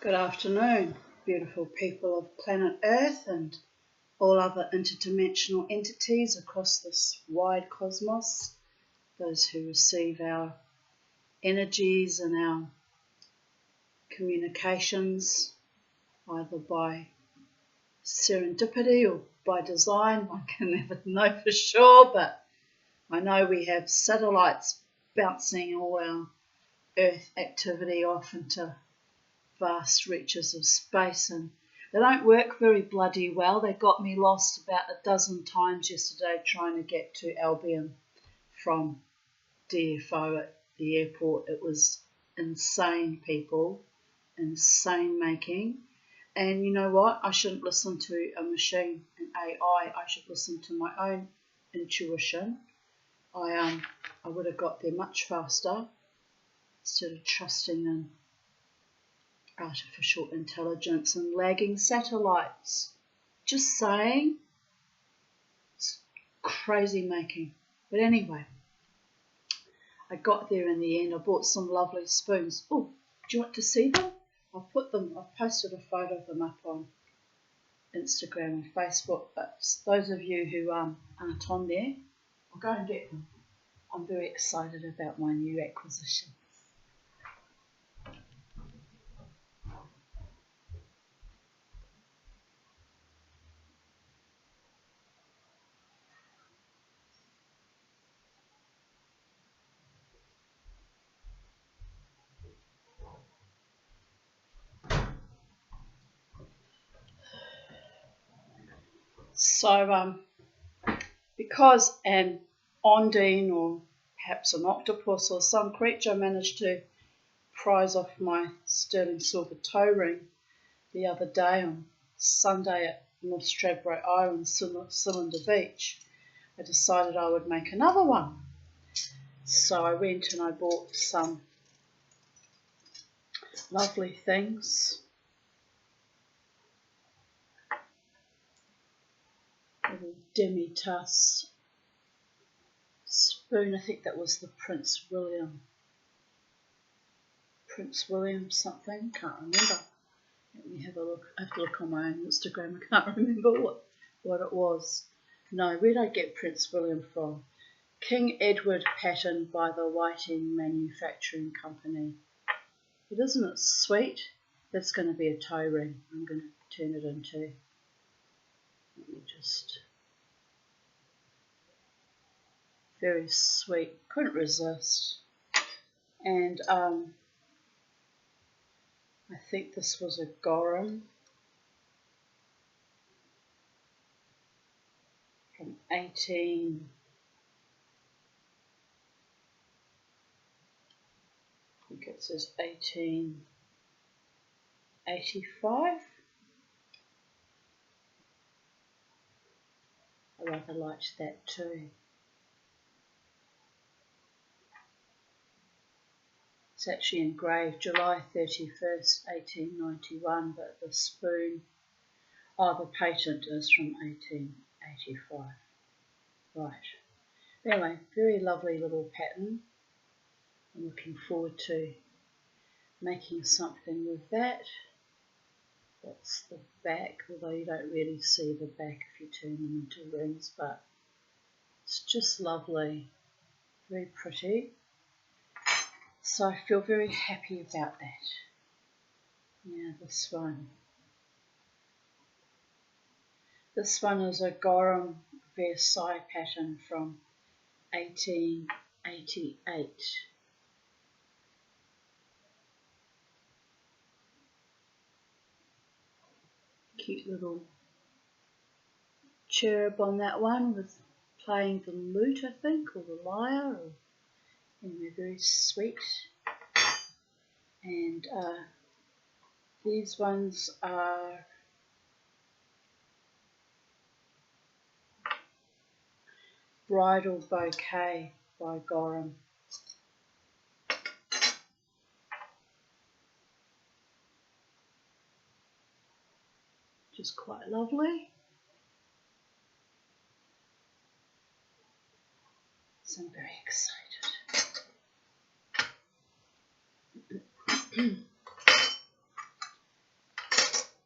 Good afternoon, beautiful people of planet Earth and all other interdimensional entities across this wide cosmos, those who receive our energies and our communications either by serendipity or by design. I can never know for sure, but I know we have satellites bouncing all our Earth activity off into vast reaches of space, and they don't work very bloody well. They got me lost about a dozen times yesterday trying to get to Albion from DFO at the airport. It was insane, people, insane making. And you know what? I shouldn't listen to a machine, an AI. I should listen to my own intuition. I would have got there much faster instead of trusting in artificial intelligence and lagging satellites. Just saying. It's crazy making. But anyway, I got there in the end. I bought some lovely spoons. Oh, do you want to see them? I've posted a photo of them up on Instagram and Facebook, but those of you who aren't on there, I'll go and get them. I'm very excited about my new acquisition. So, because an ondine or perhaps an octopus or some creature managed to prize off my sterling silver toe ring the other day on Sunday at North Stradbroke Island, Cylinder Beach, I decided I would make another one. So I went and I bought some lovely things. Little demi-tasse spoon. I think that was the Prince William something. Can't remember. Let me have a look. I have to look on my own Instagram. I can't remember what it was. No, where did I get Prince William from? King Edward pattern by the Whiting Manufacturing Company. But isn't it sweet? That's going to be a toe ring. I'm going to turn it into. Let me just. Very sweet. Couldn't resist. And I think this was a Gorham from 18. I think it says 1885. I rather liked that too. It's actually engraved July 31st, 1891, but the spoon, the patent is from 1885. Right. Anyway, very lovely little pattern. I'm looking forward to making something with that. That's the back, although you don't really see the back if you turn them into rings, but it's just lovely, very pretty. So I feel very happy about that. Yeah, this one. This one is a Gorham Versailles pattern from 1888. Cute little cherub on that one with playing the lute, I think, or the lyre. Anyway, very sweet. And these ones are Bridal Bouquet by Gorham. Just quite lovely. So I'm very excited.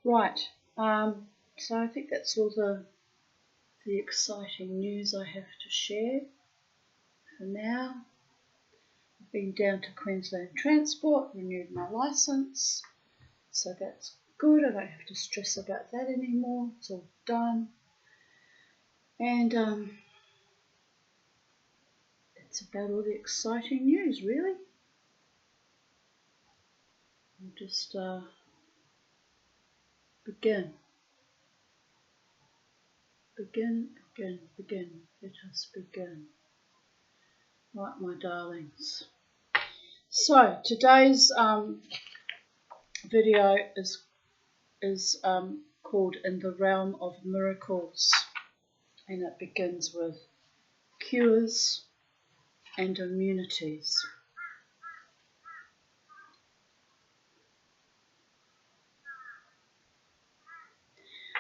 Right, so I think that's all the exciting news I have to share for now. I've been down to Queensland Transport, renewed my licence, so that's good. I don't have to stress about that anymore. It's all done. And that's about all the exciting news, really. We'll just begin. Begin. Let us begin. Right, my darlings. So today's video is called In the Realm of Miracles, and it begins with cures and immunities.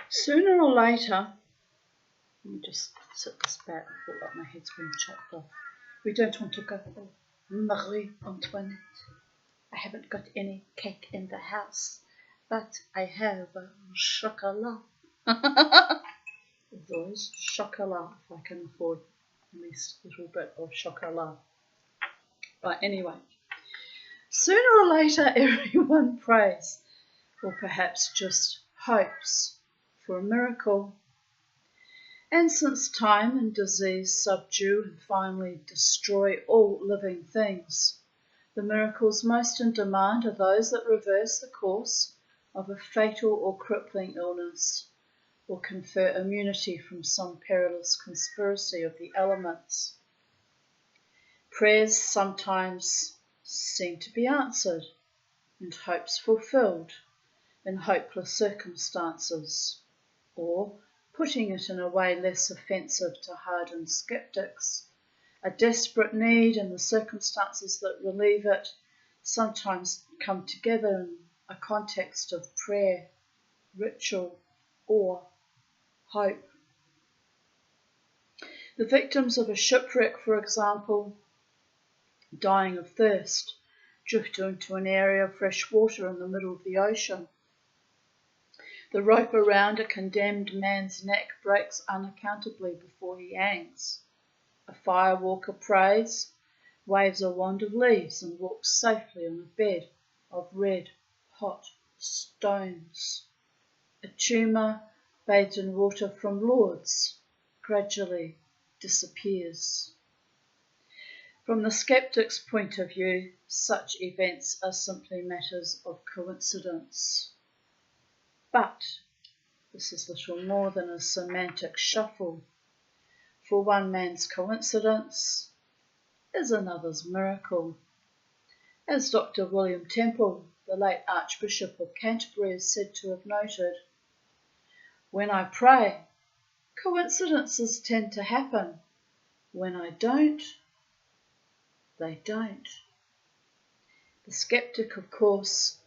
Sooner or later, let me just sit this back. I feel like my head's been chopped off. We don't want to go, oh, Marie Antoinette. I haven't got any cake in the house, but I have chocolat. There's always chocolat if I can afford at least a little bit of chocolat. Right, anyway. Sooner or later, everyone prays, or perhaps just hopes, for a miracle. And since time and disease subdue and finally destroy all living things, the miracles most in demand are those that reverse the course of a fatal or crippling illness, or confer immunity from some perilous conspiracy of the elements. Prayers sometimes seem to be answered, and hopes fulfilled in hopeless circumstances, or, putting it in a way less offensive to hardened skeptics, a desperate need and the circumstances that relieve it sometimes come together in a context of prayer, ritual, or hope. The victims of a shipwreck, for example, dying of thirst, drift into an area of fresh water in the middle of the ocean. The rope around a condemned man's neck breaks unaccountably before he hangs. A firewalker prays, waves a wand of leaves, and walks safely on a bed of red, hot stones. A tumour, bathed in water from Lourdes, gradually disappears. From the skeptic's point of view, such events are simply matters of coincidence. But this is little more than a semantic shuffle, for one man's coincidence is another's miracle. As Dr. William Temple, the late Archbishop of Canterbury, is said to have noted, "When I pray, coincidences tend to happen. When I don't, they don't." The skeptic, of course,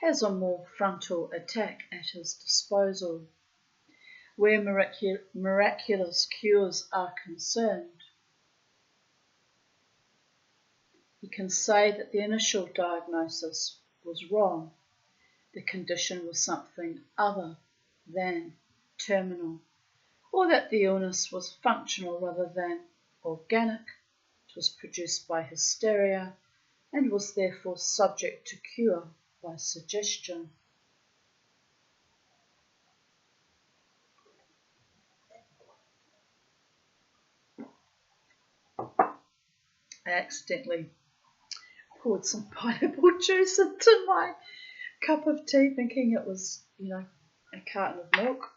has a more frontal attack at his disposal. Where miraculous cures are concerned, he can say that the initial diagnosis was wrong. The condition was something other than terminal, or that the illness was functional rather than organic. It was produced by hysteria and was therefore subject to cure by suggestion. I accidentally poured some pineapple juice into my cup of tea, thinking it was, a carton of milk.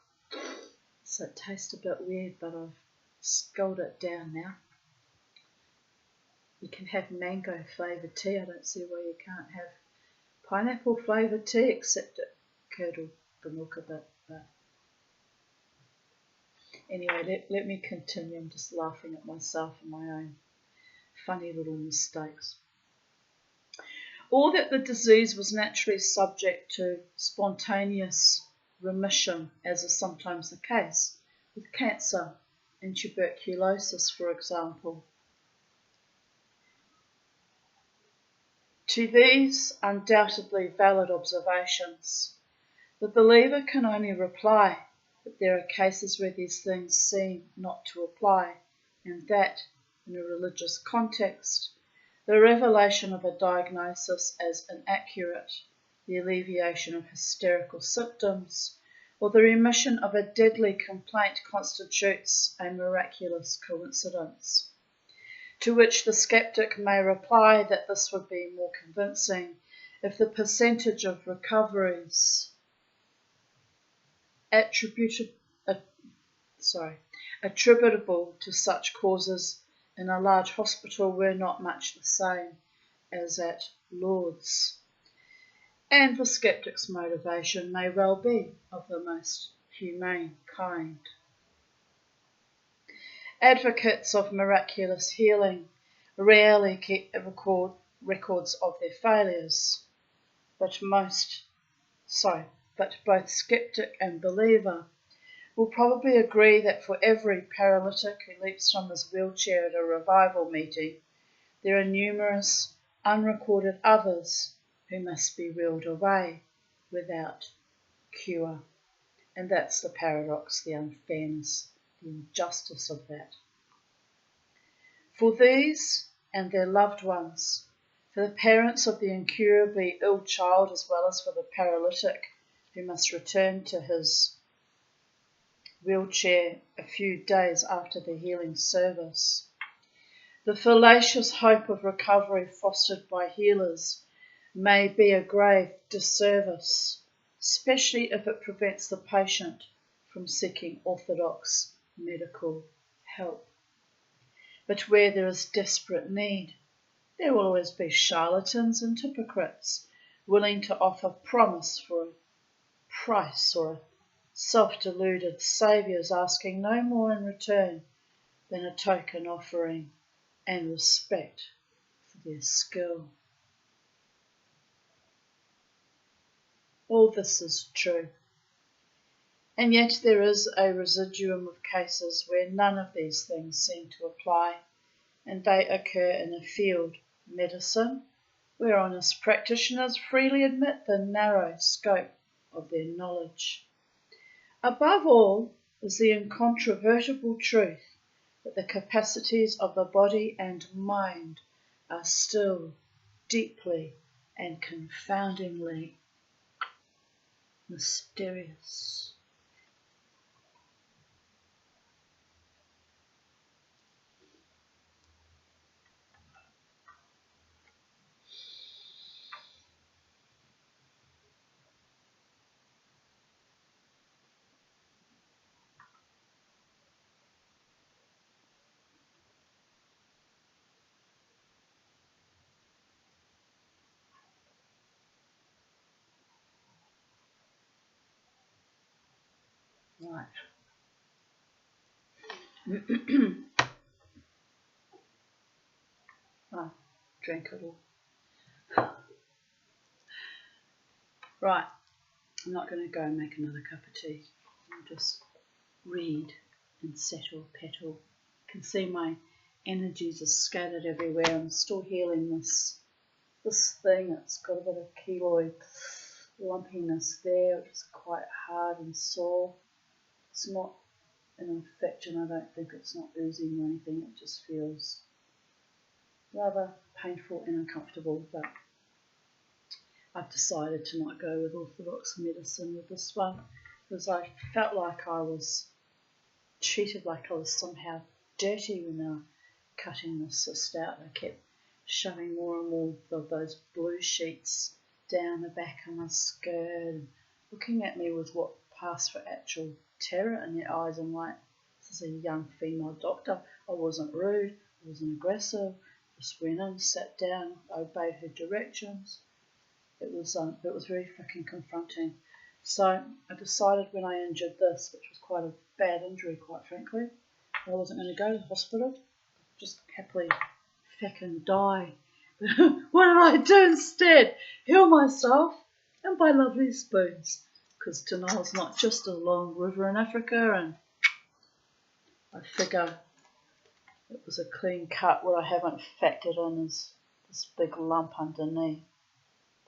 So it tastes a bit weird, but I've sculled it down now. You can have mango flavoured tea. I don't see why you can't have pineapple flavoured tea, except it curdled the milk a bit. But anyway, let me continue. I'm just laughing at myself and my own funny little mistakes. Or that the disease was naturally subject to spontaneous remission, as is sometimes the case with cancer and tuberculosis, for example. To these undoubtedly valid observations, The believer can only reply that there are cases where these things seem not to apply, and that, in a religious context, the revelation of a diagnosis as inaccurate, the alleviation of hysterical symptoms, or the remission of a deadly complaint constitutes a miraculous coincidence. To which the skeptic may reply that this would be more convincing if the percentage of recoveries attributable to such causes in a large hospital were not much the same as at Lourdes. And the skeptic's motivation may well be of the most humane kind. Advocates of miraculous healing rarely keep records of their failures, but both skeptic and believer will probably agree that for every paralytic who leaps from his wheelchair at a revival meeting, there are numerous unrecorded others who must be wheeled away without cure. And that's the paradox, the unfairness, the injustice of that. For these and their loved ones, for the parents of the incurably ill child as well as for the paralytic who must return to his wheelchair a few days after the healing service, the fallacious hope of recovery fostered by healers may be a grave disservice, especially if it prevents the patient from seeking orthodox medical help. But where there is desperate need, there will always be charlatans and hypocrites willing to offer promise for a price, or self-deluded saviours asking no more in return than a token offering and respect for their skill. All this is true, and yet there is a residuum of cases where none of these things seem to apply, and they occur in a field, medicine, where honest practitioners freely admit the narrow scope of their knowledge. Above all is the incontrovertible truth that the capacities of the body and mind are still deeply and confoundingly mysterious. Right. Drink it all. Right, I'm not going to go and make another cup of tea. I'll just read and settle, petal. You can see my energies are scattered everywhere. I'm still healing this thing. It's got a bit of keloid lumpiness there, which is quite hard and sore. It's not an infection, I don't think. It's not oozing or anything. It just feels rather painful and uncomfortable, but I've decided to not go with orthodox medicine with this one because I felt like I was treated like I was somehow dirty when they were cutting the cyst out. I kept shoving more and more of those blue sheets down the back of my skirt and looking at me with what passed for actual terror in their eyes. I'm like, this is a young female doctor. I wasn't rude, I wasn't aggressive, just went in, sat down, obeyed her directions. It was very fucking confronting. So I decided when I injured this, which was quite a bad injury, quite frankly, I wasn't going to go to the hospital, just happily fucking die. What did I do instead? Heal myself and buy lovely spoons, because the Nile's not just a long river in Africa, and I figure it was a clean cut. What I haven't factored in is this big lump underneath.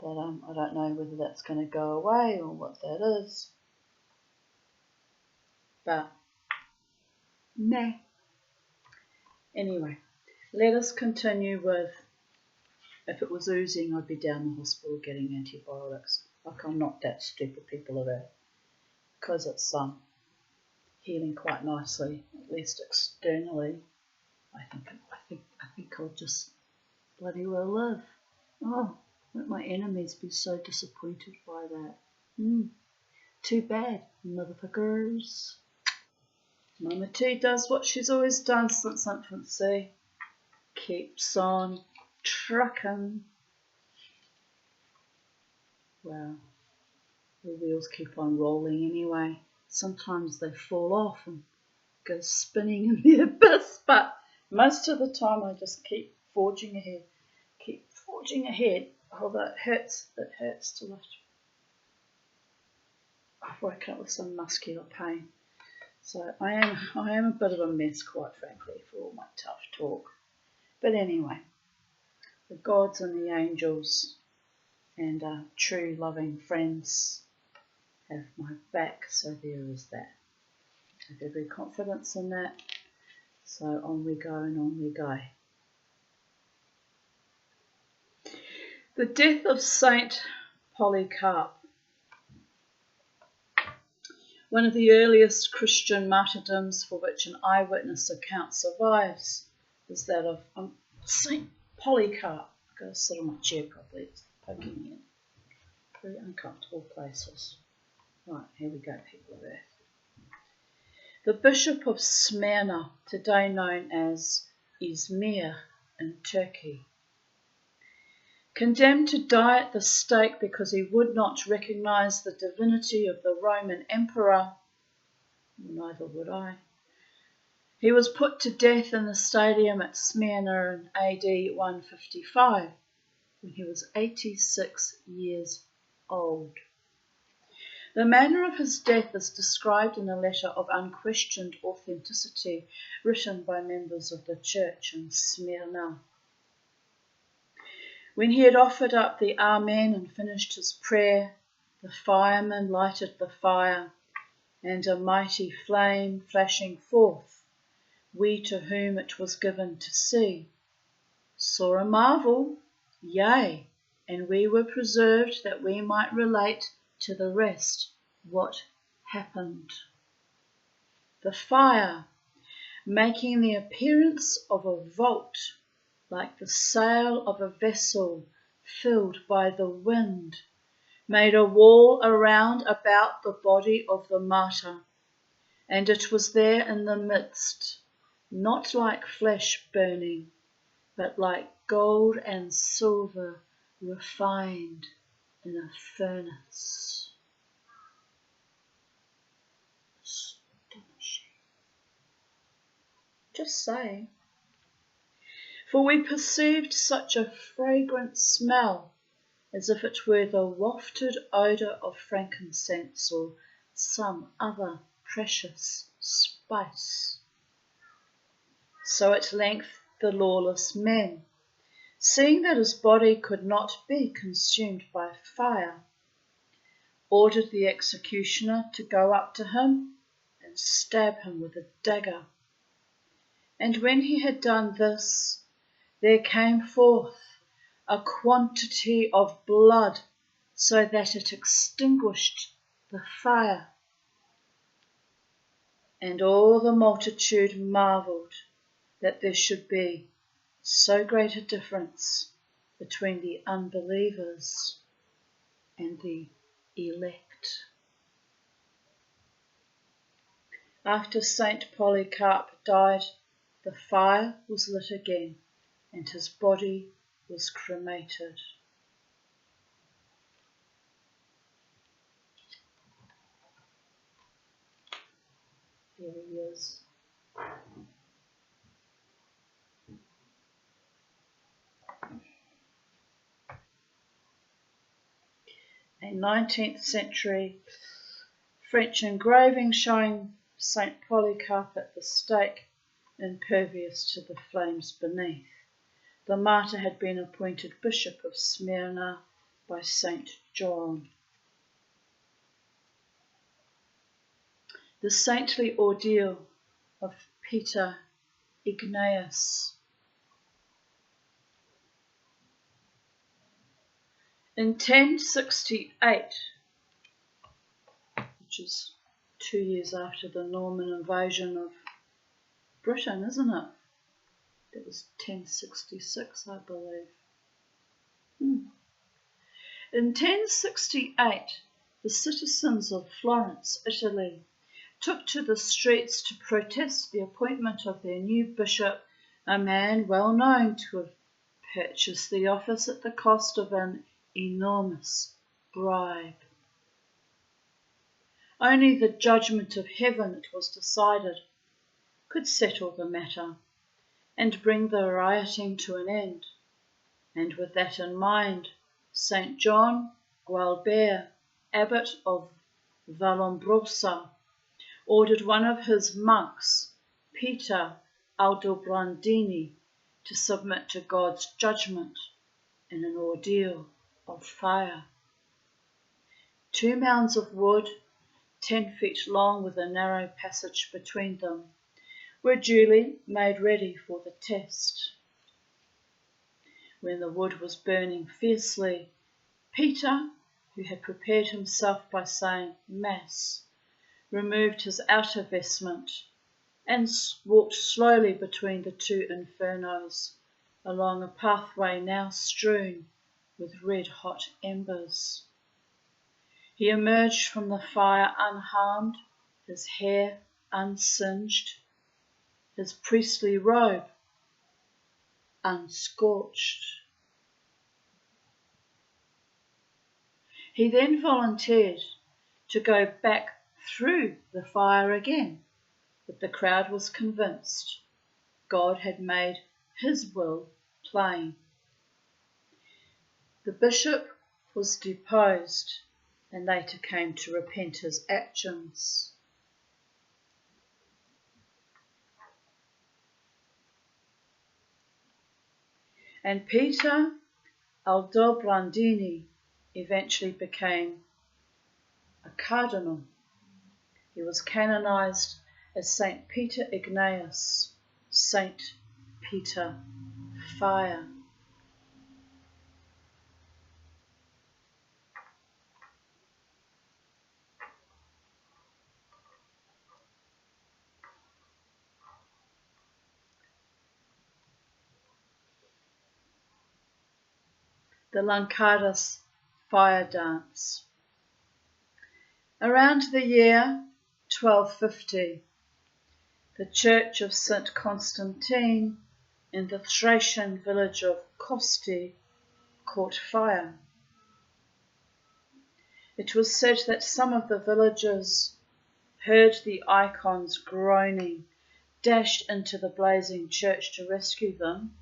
But I don't know whether that's going to go away or what that is. But, nah. Anyway, let us continue with, if it was oozing, I'd be down the hospital getting antibiotics. Like, I'm not that stupid, people, about it. Because it's healing quite nicely, at least externally. I think I'll just bloody well live. Oh, won't my enemies be so disappointed by that? Too bad, motherfuckers. Mama T does what she's always done since infancy. Keeps on trucking. Well, the wheels keep on rolling anyway. Sometimes they fall off and go spinning in the abyss, but most of the time I just keep forging ahead. Although it hurts to lift. I've woken up with some muscular pain. So I am a bit of a mess, quite frankly, for all my tough talk. But anyway, the gods and the angels and true loving friends have my back, so there is that. I have every confidence in that. So on we go and on we go. The death of Saint Polycarp. One of the earliest Christian martyrdoms for which an eyewitness account survives is that of Saint Polycarp. I've got to sit on my chair properly, it's poking me in. Very uncomfortable places. Right, here we go, people of Earth. The Bishop of Smyrna, today known as Izmir in Turkey, condemned to die at the stake because he would not recognize the divinity of the Roman emperor, neither would I. He was put to death in the stadium at Smyrna in AD 155 when he was 86 years old. The manner of his death is described in a letter of unquestioned authenticity written by members of the church in Smyrna. When he had offered up the Amen and finished his prayer, the firemen lighted the fire, and a mighty flame flashing forth, we to whom it was given to see, saw a marvel, yea, and we were preserved that we might relate to the rest what happened. The fire, making the appearance of a vault, like the sail of a vessel filled by the wind, made a wall around about the body of the martyr, and it was there in the midst, not like flesh burning, but like gold and silver refined in a furnace. Astonishing. Just saying. For we perceived such a fragrant smell, as if it were the wafted odour of frankincense or some other precious spice. So at length the lawless men, seeing that his body could not be consumed by fire, ordered the executioner to go up to him and stab him with a dagger. And when he had done this, there came forth a quantity of blood, so that it extinguished the fire. And all the multitude marvelled that there should be so great a difference between the unbelievers and the elect. After Saint Polycarp died, the fire was lit again, and his body was cremated. Here he is. A 19th century French engraving showing Saint Polycarp at the stake, impervious to the flames beneath. The martyr had been appointed Bishop of Smyrna by St. John. The saintly ordeal of Peter Ignatius. In 1068, which is 2 years after the Norman invasion of Britain, isn't it? That was 1066, I believe. In 1068, the citizens of Florence, Italy, took to the streets to protest the appointment of their new bishop, a man well known to have purchased the office at the cost of an enormous bribe. Only the judgment of heaven, it was decided, could settle the matter and bring the rioting to an end. And with that in mind, St. John Gualbert, abbot of Vallombrosa, ordered one of his monks, Peter Aldobrandini, to submit to God's judgment in an ordeal of fire. 2 mounds of wood, 10 feet long with a narrow passage between them, were duly made ready for the test. When the wood was burning fiercely, Peter, who had prepared himself by saying Mass, removed his outer vestment and walked slowly between the 2 infernos along a pathway now strewn with red-hot embers. He emerged from the fire unharmed, his hair unsinged, his priestly robe unscorched. He then volunteered to go back through the fire again, but the crowd was convinced God had made his will plain. The bishop was deposed and later came to repent his actions. And Peter Aldobrandini eventually became a cardinal. He was canonized as Saint Peter Ignatius, Saint Peter Fire. The Lankadas Fire Dance. Around the year 1250, the church of St. Constantine in the Thracian village of Kosti caught fire. It was said that some of the villagers heard the icons groaning, dashed into the blazing church to rescue them,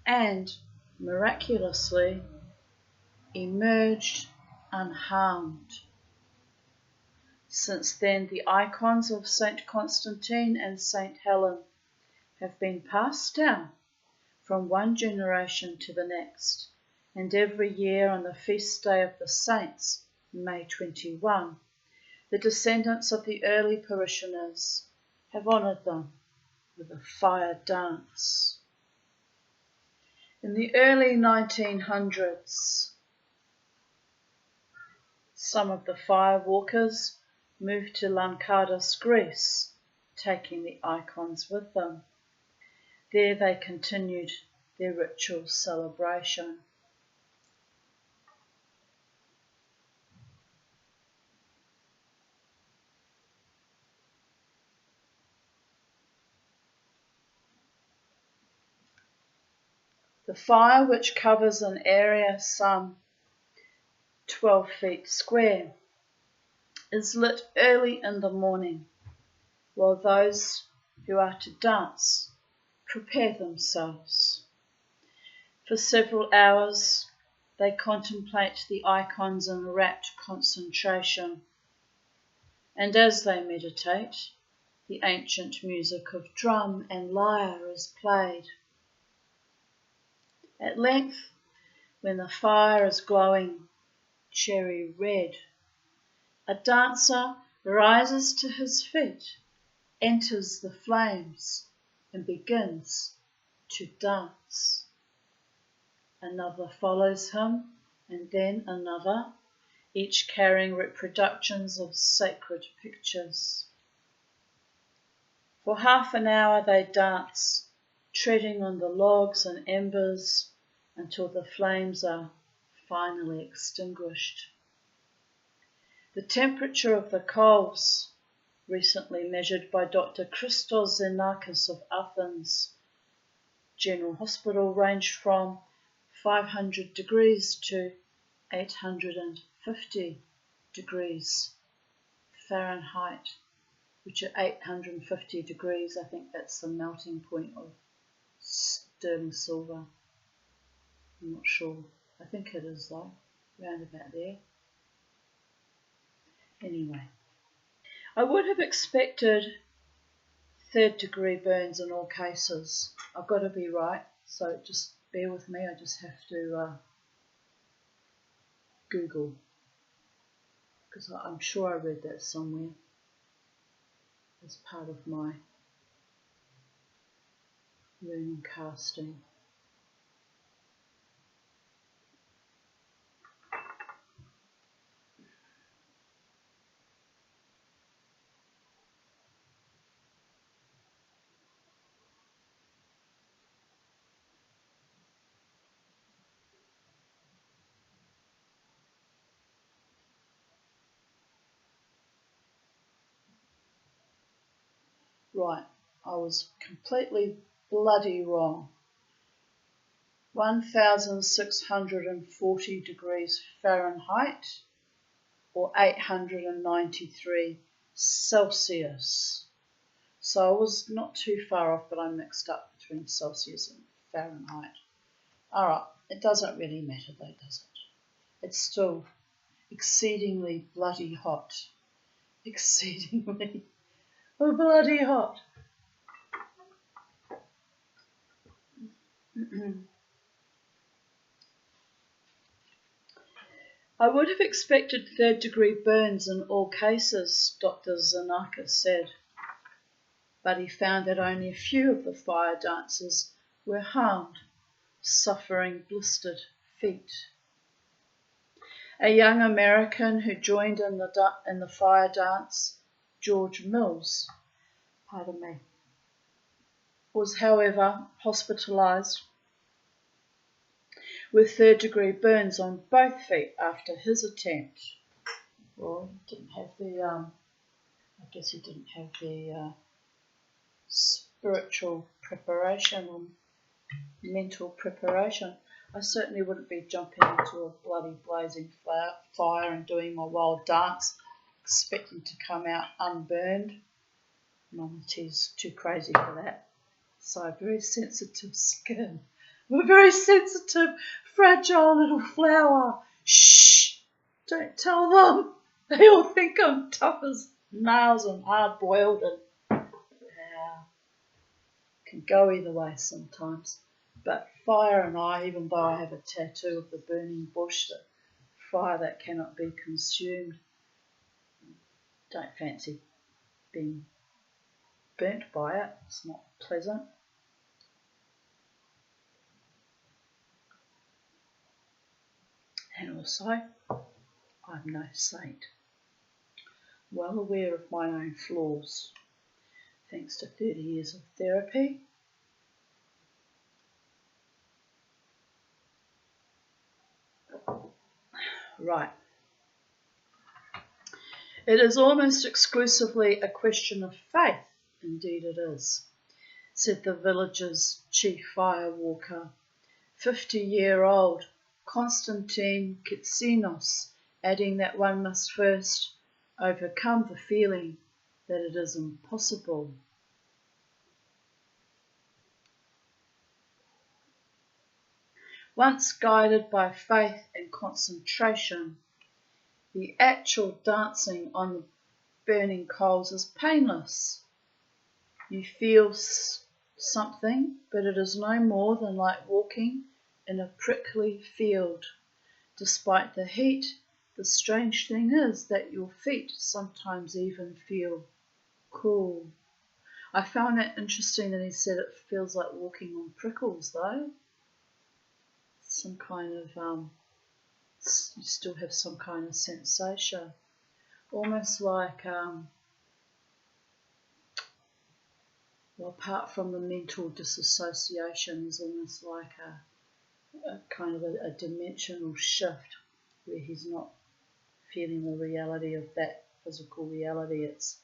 and, miraculously, emerged unharmed. Since then, the icons of St. Constantine and St. Helen have been passed down from one generation to the next, and every year on the feast day of the saints, May 21, the descendants of the early parishioners have honoured them with a fire dance. In the early 1900s, some of the fire walkers moved to Lankadas, Greece, taking the icons with them. There they continued their ritual celebration. The fire, which covers an area some 12 feet square, is lit early in the morning, while those who are to dance prepare themselves. For several hours, they contemplate the icons in rapt concentration, and as they meditate, the ancient music of drum and lyre is played. At length, when the fire is glowing cherry red. A dancer rises to his feet, enters the flames, and begins to dance. Another follows him, and then another, each carrying reproductions of sacred pictures. For half an hour they dance, treading on the logs and embers until the flames are finally extinguished. The temperature of the coals, recently measured by Dr. Christos Xenakis of Athens General Hospital, ranged from 500 degrees to 850 degrees Fahrenheit, which at 850 degrees, I think that's the melting point of sterling silver. I'm not sure. I think it is though, round about there. Anyway, I would have expected third degree burns in all cases. I've got to be right, so just bear with me. I just have to Google, because I'm sure I read that somewhere as part of my learning casting. Right, I was completely bloody wrong. 1640 degrees Fahrenheit or 893 Celsius. So I was not too far off, but I mixed up between Celsius and Fahrenheit. Alright, it doesn't really matter though, does it? It's still exceedingly bloody hot. Exceedingly bloody hot. I would have expected third degree burns in all cases, Dr. Xenakis said, but he found that only a few of the fire dancers were harmed, suffering blistered feet. A young American who joined in the fire dance, George Mills, was however hospitalised with third degree burns on both feet after his attempt. Well, he didn't have the spiritual preparation or mental preparation. I certainly wouldn't be jumping into a bloody blazing fire and doing my wild dance expecting to come out unburned. Mama's too crazy for that. So very sensitive skin. I'm a very sensitive, fragile little flower. Shh! Don't tell them. They all think I'm tough as nails and hard-boiled and can go either way sometimes. But fire and I, even though I have a tattoo of the burning bush, that fire that cannot be consumed, don't fancy being burnt by it. It's not pleasant. And also, I'm no saint. Well aware of my own flaws, thanks to 30 years of therapy. Right. It is almost exclusively a question of faith, indeed it is, said the village's chief fire walker, 50-year-old Konstantin Kitsinos, adding that one must first overcome the feeling that it is impossible. Once guided by faith and concentration, the actual dancing on the burning coals is painless. You feel something, but it is no more than like walking in a prickly field, despite the heat the strange thing is that your feet sometimes even feel cool. I found it interesting that he said it feels like walking on prickles, though. Some kind of, you still have some kind of sensation. Almost like, well, apart from the mental disassociation, there's almost like a kind of a dimensional shift where he's not feeling the reality of that physical reality. It's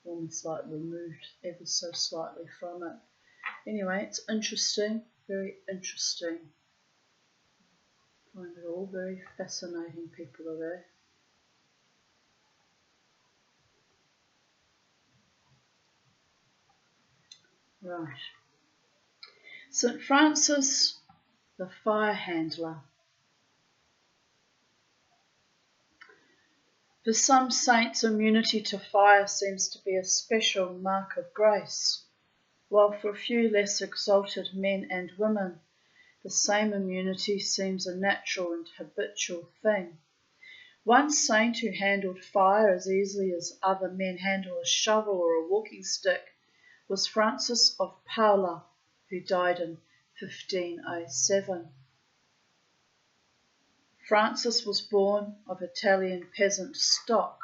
almost like removed ever so slightly from it. Anyway, it's interesting, very interesting. I find it all very fascinating, people of Earth. Right. St. Francis, the fire handler. For some saints, immunity to fire seems to be a special mark of grace, while for a few less exalted men and women, the same immunity seems a natural and habitual thing. One saint who handled fire as easily as other men handle a shovel or a walking stick was Francis of Paula, who died in 1507. Francis was born of Italian peasant stock.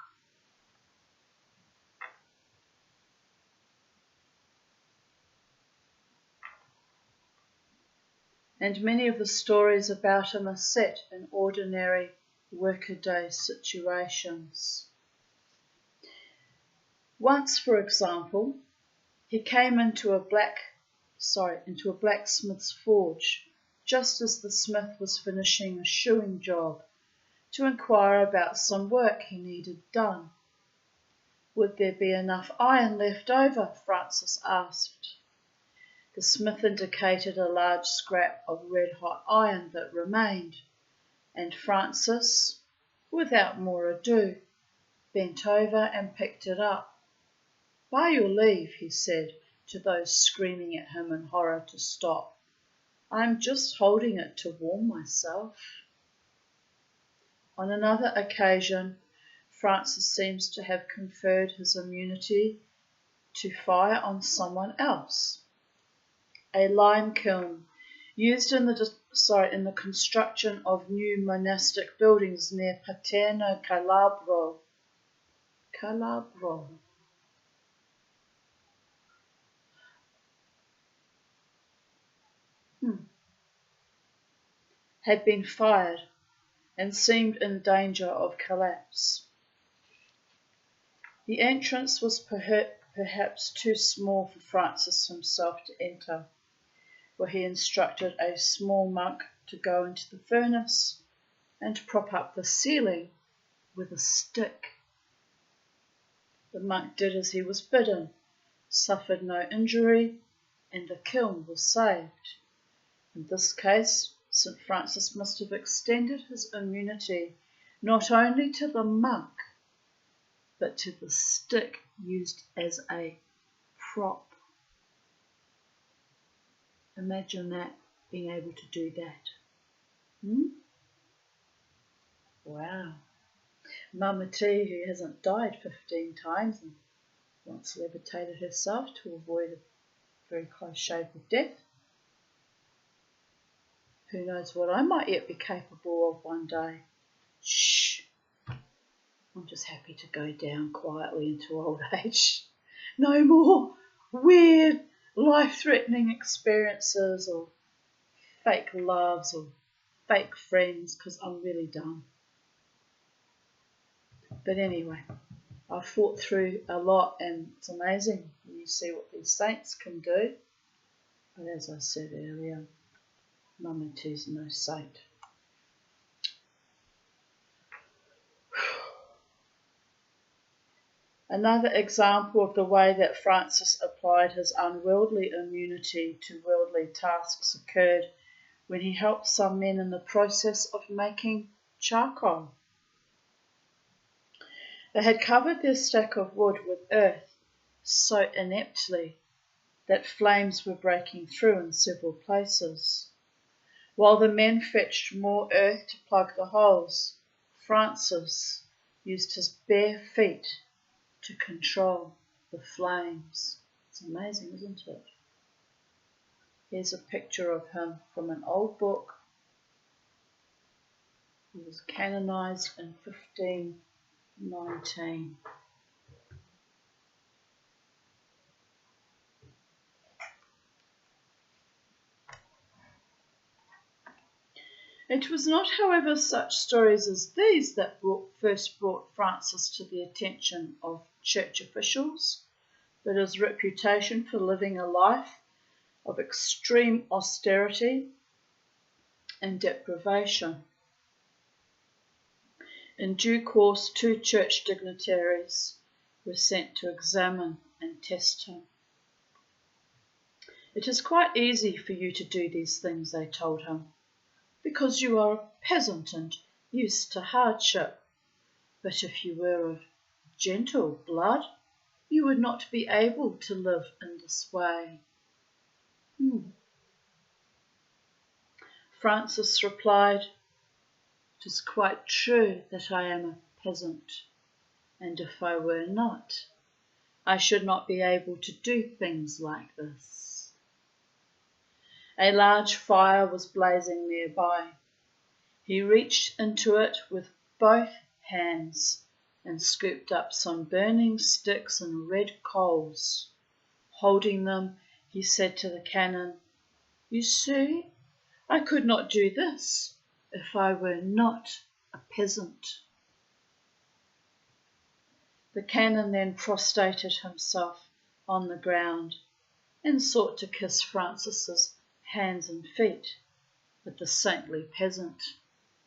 And many of the stories about him are set in ordinary workaday situations. Once, for example, he came into a blacksmith's forge just as the smith was finishing a shoeing job to inquire about some work he needed done. Would there be enough iron left over? Francis asked. The smith indicated a large scrap of red-hot iron that remained, and Francis, without more ado, bent over and picked it up. By your leave, he said to those screaming at him in horror to stop. I am just holding it to warm myself. On another occasion, Francis seems to have conferred his immunity to fire on someone else. A lime kiln used in the construction of new monastic buildings near Paterno Calabro. Had been fired and seemed in danger of collapse. The entrance was perhaps too small for Francis himself to enter, where he instructed a small monk to go into the furnace and prop up the ceiling with a stick. The monk did as he was bidden, suffered no injury, and the kiln was saved. In this case, St. Francis must have extended his immunity not only to the monk, but to the stick used as a prop. Imagine that, being able to do that. Wow. Mama T, who hasn't died 15 times and once levitated herself to avoid a very close shave of death. Who knows what I might yet be capable of one day. Shh. I'm just happy to go down quietly into old age. No more weird, life-threatening experiences or fake loves or fake friends, because I'm really done. But anyway, I've fought through a lot and it's amazing when you see what these saints can do. But as I said earlier, Mama T's no saint. Another example of the way that Francis applied his unworldly immunity to worldly tasks occurred when he helped some men in the process of making charcoal. They had covered their stack of wood with earth so ineptly that flames were breaking through in several places. While the men fetched more earth to plug the holes, Francis used his bare feet to control the flames. It's amazing, isn't it? Here's a picture of him from an old book. He was canonized in 1519. It was not, however, such stories as these that first brought Francis to the attention of church officials, but his reputation for living a life of extreme austerity and deprivation. In due course, 2 church dignitaries were sent to examine and test him. It is quite easy for you to do these things, they told him, because you are a peasant and used to hardship. But if you were of gentle blood, you would not be able to live in this way. Francis replied, "It is quite true that I am a peasant, and if I were not, I should not be able to do things like this." A large fire was blazing nearby. He reached into it with both hands and scooped up some burning sticks and red coals. Holding them, he said to the canon, "You see, I could not do this if I were not a peasant." The canon then prostrated himself on the ground and sought to kiss Francis's hands and feet, but the saintly peasant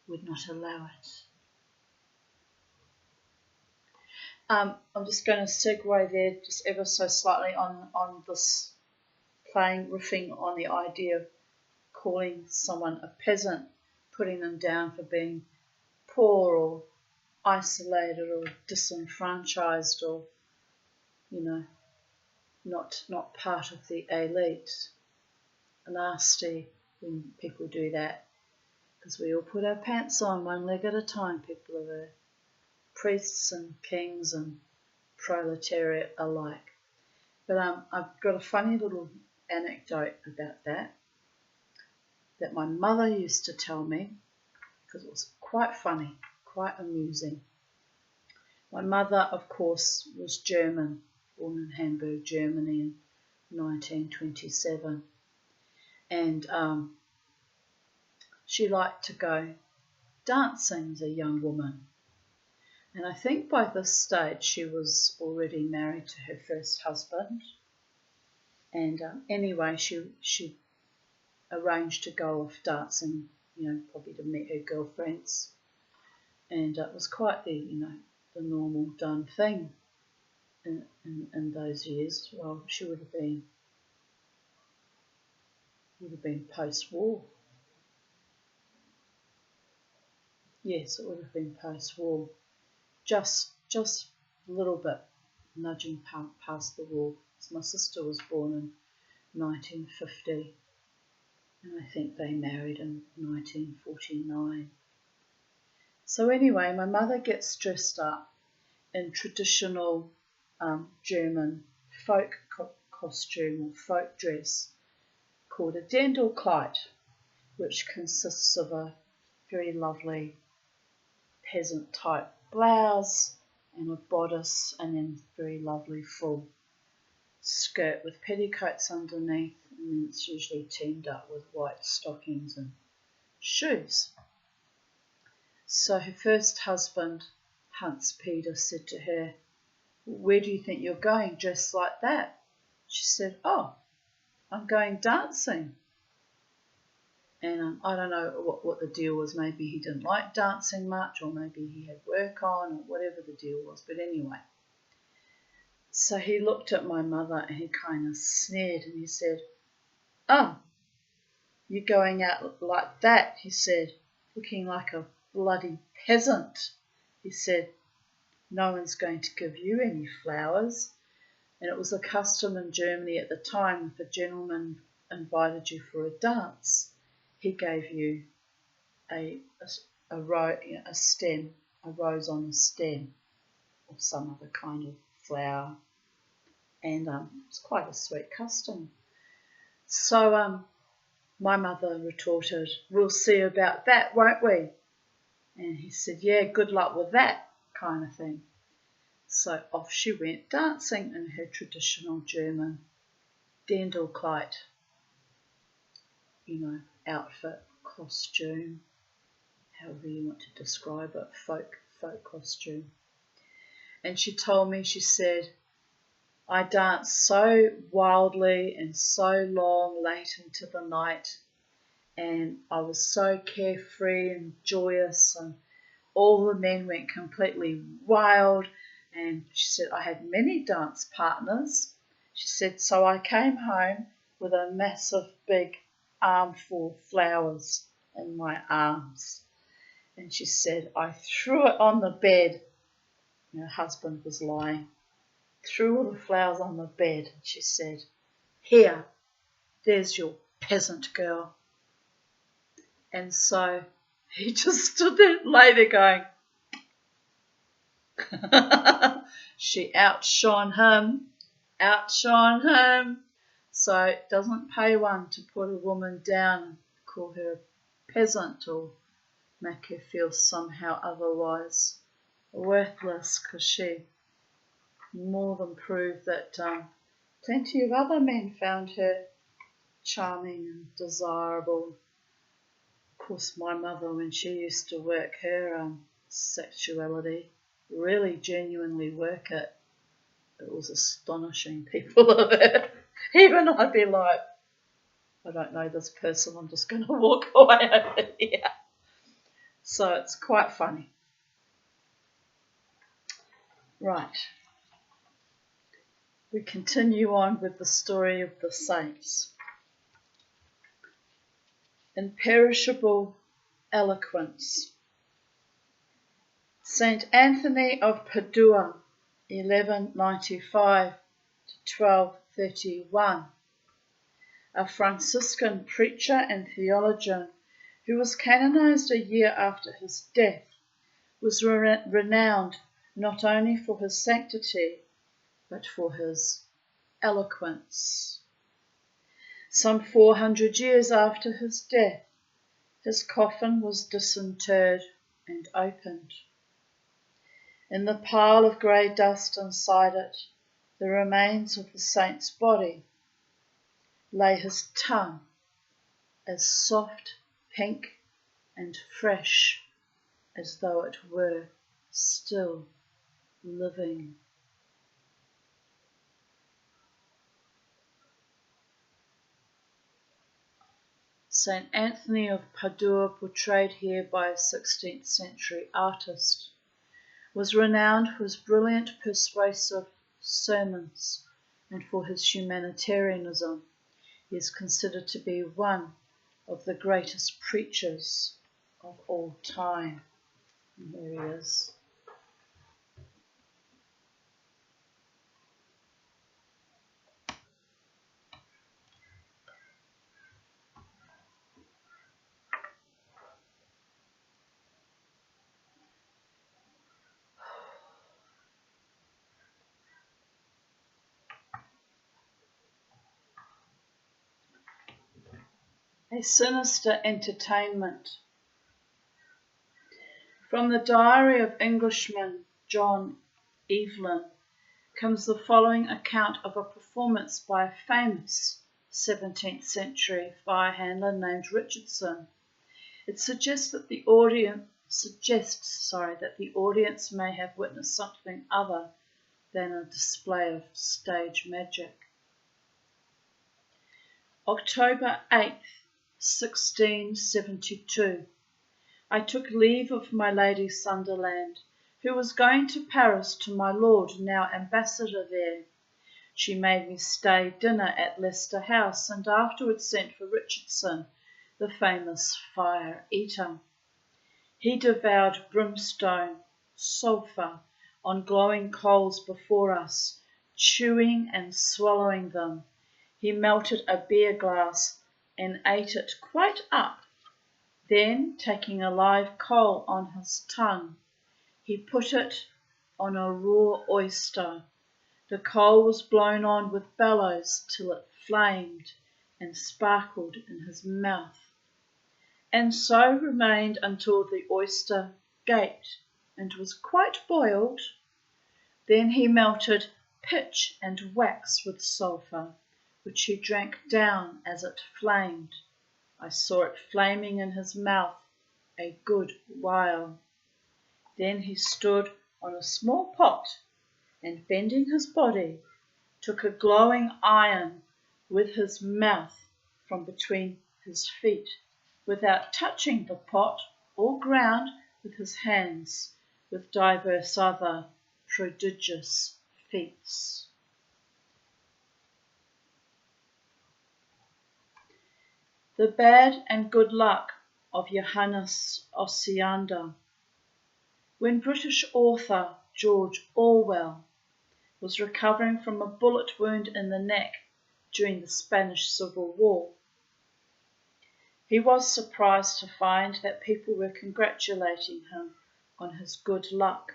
would not allow it. I'm just going to segue there just ever so slightly on this riffing on the idea of calling someone a peasant, putting them down for being poor or isolated or disenfranchised or, not part of the elite. Nasty when people do that, because we all put our pants on one leg at a time, people are there. Priests and kings and proletariat alike. But I've got a funny little anecdote about that my mother used to tell me, because it was quite funny, quite amusing. My mother, of course, was German, born in Hamburg, Germany in 1927. And she liked to go dancing as a young woman. And I think by this stage she was already married to her first husband. And anyway, she arranged to go off dancing, probably to meet her girlfriends. And it was quite the normal done thing in those years. Well, she would have been post-war. Yes, it would have been post-war. Just a little bit nudging past the war. So my sister was born in 1950, and I think they married in 1949. So anyway, my mother gets dressed up in traditional German folk costume or folk dress called a Dirndlkleid, which consists of a very lovely peasant type blouse and a bodice, and then very lovely full skirt with petticoats underneath, and then it's usually teamed up with white stockings and shoes. So her first husband, Hans Peter, said to her, "Where do you think you're going dressed like that?" She said, "Oh, I'm going dancing." And I don't know what the deal was. Maybe he didn't like dancing much, or maybe he had work on, or whatever the deal was. But anyway, so he looked at my mother and he kind of sneered and he said, "Oh, you're going out like that," he said, "looking like a bloody peasant." He said, "No one's going to give you any flowers." And it was a custom in Germany at the time, if a gentleman invited you for a dance, he gave you a stem a rose on a stem or some other kind of flower. And it's quite a sweet custom. So my mother retorted, "We'll see about that, won't we?" And he said, "Yeah, good luck with that," kind of thing. So off she went, dancing in her traditional German Dirndlkleid, outfit, costume, however you want to describe it, folk costume. And she told me, she said, "I danced so wildly and so long late into the night, and I was so carefree and joyous, and all the men went completely wild." And she said, "I had many dance partners." She said, "So I came home with a massive big armful of flowers in my arms." And she said, "I threw it on the bed." And her husband was lying. Threw all the flowers on the bed. And she said, "Here, there's your peasant girl." And so he just stood there, lay there going, she outshone him. So it doesn't pay one to put a woman down and call her a peasant or make her feel somehow otherwise worthless, because she more than proved that plenty of other men found her charming and desirable. Of course, my mother, when she used to work her sexuality, really genuinely work it, it was astonishing, people of it. Even I'd be like, "I don't know this person, I'm just going to walk away over here." So it's quite funny. Right. We continue on with the story of the saints. Imperishable eloquence. Saint Anthony of Padua, 1195 to 1231, a Franciscan preacher and theologian who was canonized a year after his death, was renowned not only for his sanctity but for his eloquence. Some 400 years after his death, his coffin was disinterred and opened. In the pile of grey dust inside it, the remains of the saint's body, lay his tongue, as soft, pink and fresh as though it were still living. Saint Anthony of Padua, portrayed here by a 16th century artist, was renowned for his brilliant, persuasive sermons and for his humanitarianism. He is considered to be one of the greatest preachers of all time. And there he is. A sinister entertainment. From the diary of Englishman John Evelyn comes the following account of a performance by a famous 17th century fire handler named Richardson. It suggests that the audience may have witnessed something other than a display of stage magic. October 8th, 1672. I took leave of my Lady Sunderland, who was going to Paris to my lord, now ambassador there. She made me stay dinner at Leicester House, and afterwards sent for Richardson, the famous fire eater. He devoured brimstone, sulphur, on glowing coals before us, chewing and swallowing them. He melted a beer glass and ate it quite up. Then, taking a live coal on his tongue, He put it on a raw oyster. The coal was blown on with bellows till it flamed and sparkled in his mouth, and so remained until the oyster gaped and was quite boiled. Then he melted pitch and wax with sulphur, which he drank down as it flamed. I saw it flaming in his mouth a good while. Then he stood on a small pot, and bending his body, took a glowing iron with his mouth from between his feet, without touching the pot or ground with his hands, with divers other prodigious feats. The Bad and Good Luck of Johannes Osiander. When British author George Orwell was recovering from a bullet wound in the neck during the Spanish Civil War, he was surprised to find that people were congratulating him on his good luck.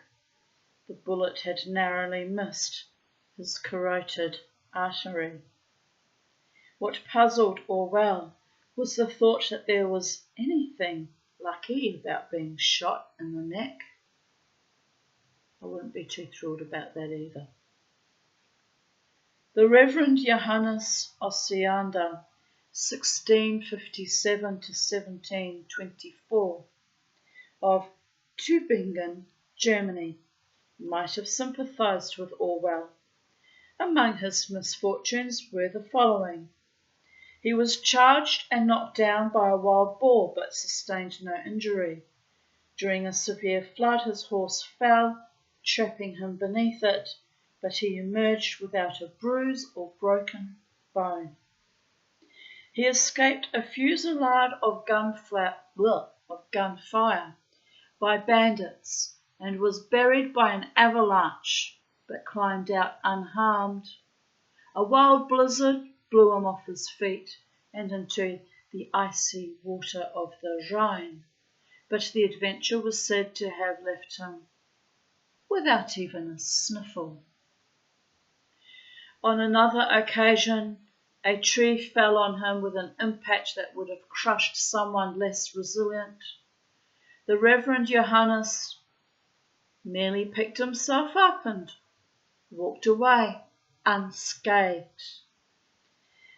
The bullet had narrowly missed his carotid artery. What puzzled Orwell was the thought that there was anything lucky about being shot in the neck. I wouldn't be too thrilled about that either. The Reverend Johannes Osiander, 1657 to 1724, of Tübingen, Germany, might have sympathised with Orwell. Among his misfortunes were the following. He was charged and knocked down by a wild boar, but sustained no injury. During a severe flood his horse fell, trapping him beneath it, but he emerged without a bruise or broken bone. He escaped a fusillade of gunfire by bandits and was buried by an avalanche, but climbed out unharmed. A wild blizzard blew him off his feet and into the icy water of the Rhine, but the adventure was said to have left him without even a sniffle. On another occasion, a tree fell on him with an impact that would have crushed someone less resilient. The Reverend Johannes merely picked himself up and walked away unscathed.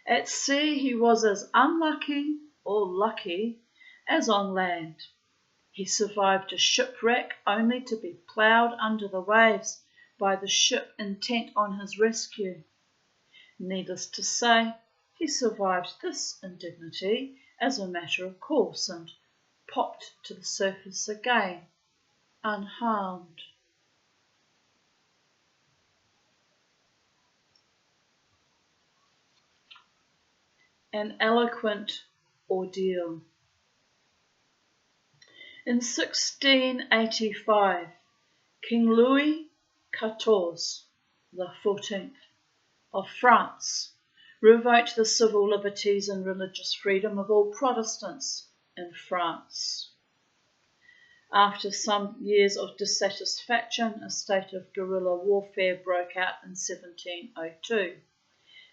At sea he was as unlucky or lucky as on land. He survived a shipwreck only to be ploughed under the waves by the ship intent on his rescue. Needless to say, he survived this indignity as a matter of course and popped to the surface again, unharmed. An eloquent ordeal. In 1685, King Louis XIV of France revoked the civil liberties and religious freedom of all Protestants in France. After some years of dissatisfaction, a state of guerrilla warfare broke out in 1702.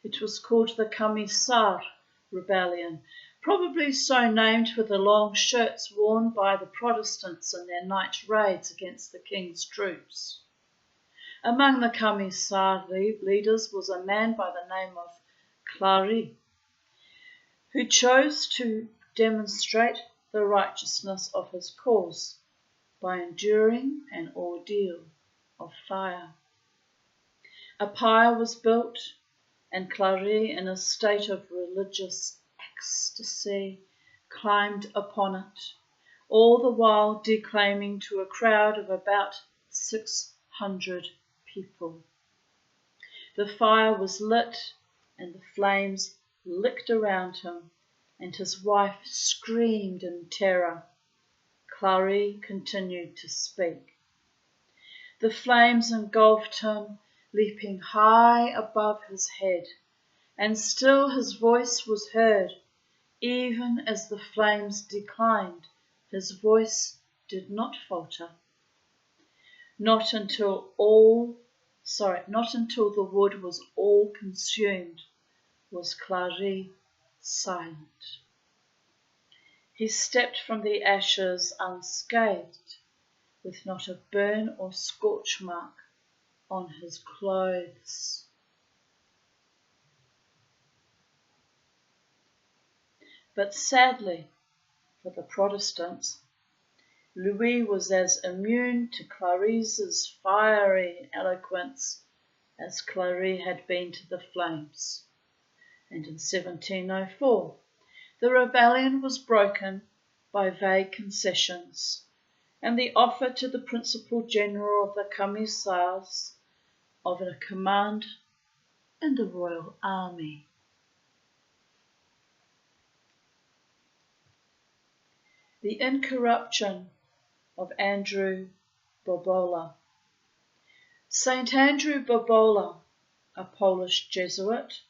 It was called the Camisard Rebellion, probably so named for the long shirts worn by the Protestants in their night raids against the king's troops. Among the Camisard leaders was a man by the name of Clary, who chose to demonstrate the righteousness of his cause by enduring an ordeal of fire. A pyre was built, and Clary, in a state of religious ecstasy, climbed upon it, all the while declaiming to a crowd of about 600 people. The fire was lit, and the flames licked around him, and his wife screamed in terror. Clary continued to speak. The flames engulfed him, leaping high above his head, and still his voice was heard. Even as the flames declined, his voice did not falter. Not until the wood was all consumed was Clary silent. He stepped from the ashes unscathed, with not a burn or scorch mark on his clothes. But sadly, for the Protestants, Louis was as immune to Clarice's fiery eloquence as Clary had been to the flames, and in 1704 the rebellion was broken by vague concessions and the offer to the Principal General of the Camisards of a command in the Royal Army. The incorruption of Andrew Bobola. Saint Andrew Bobola, a Polish Jesuit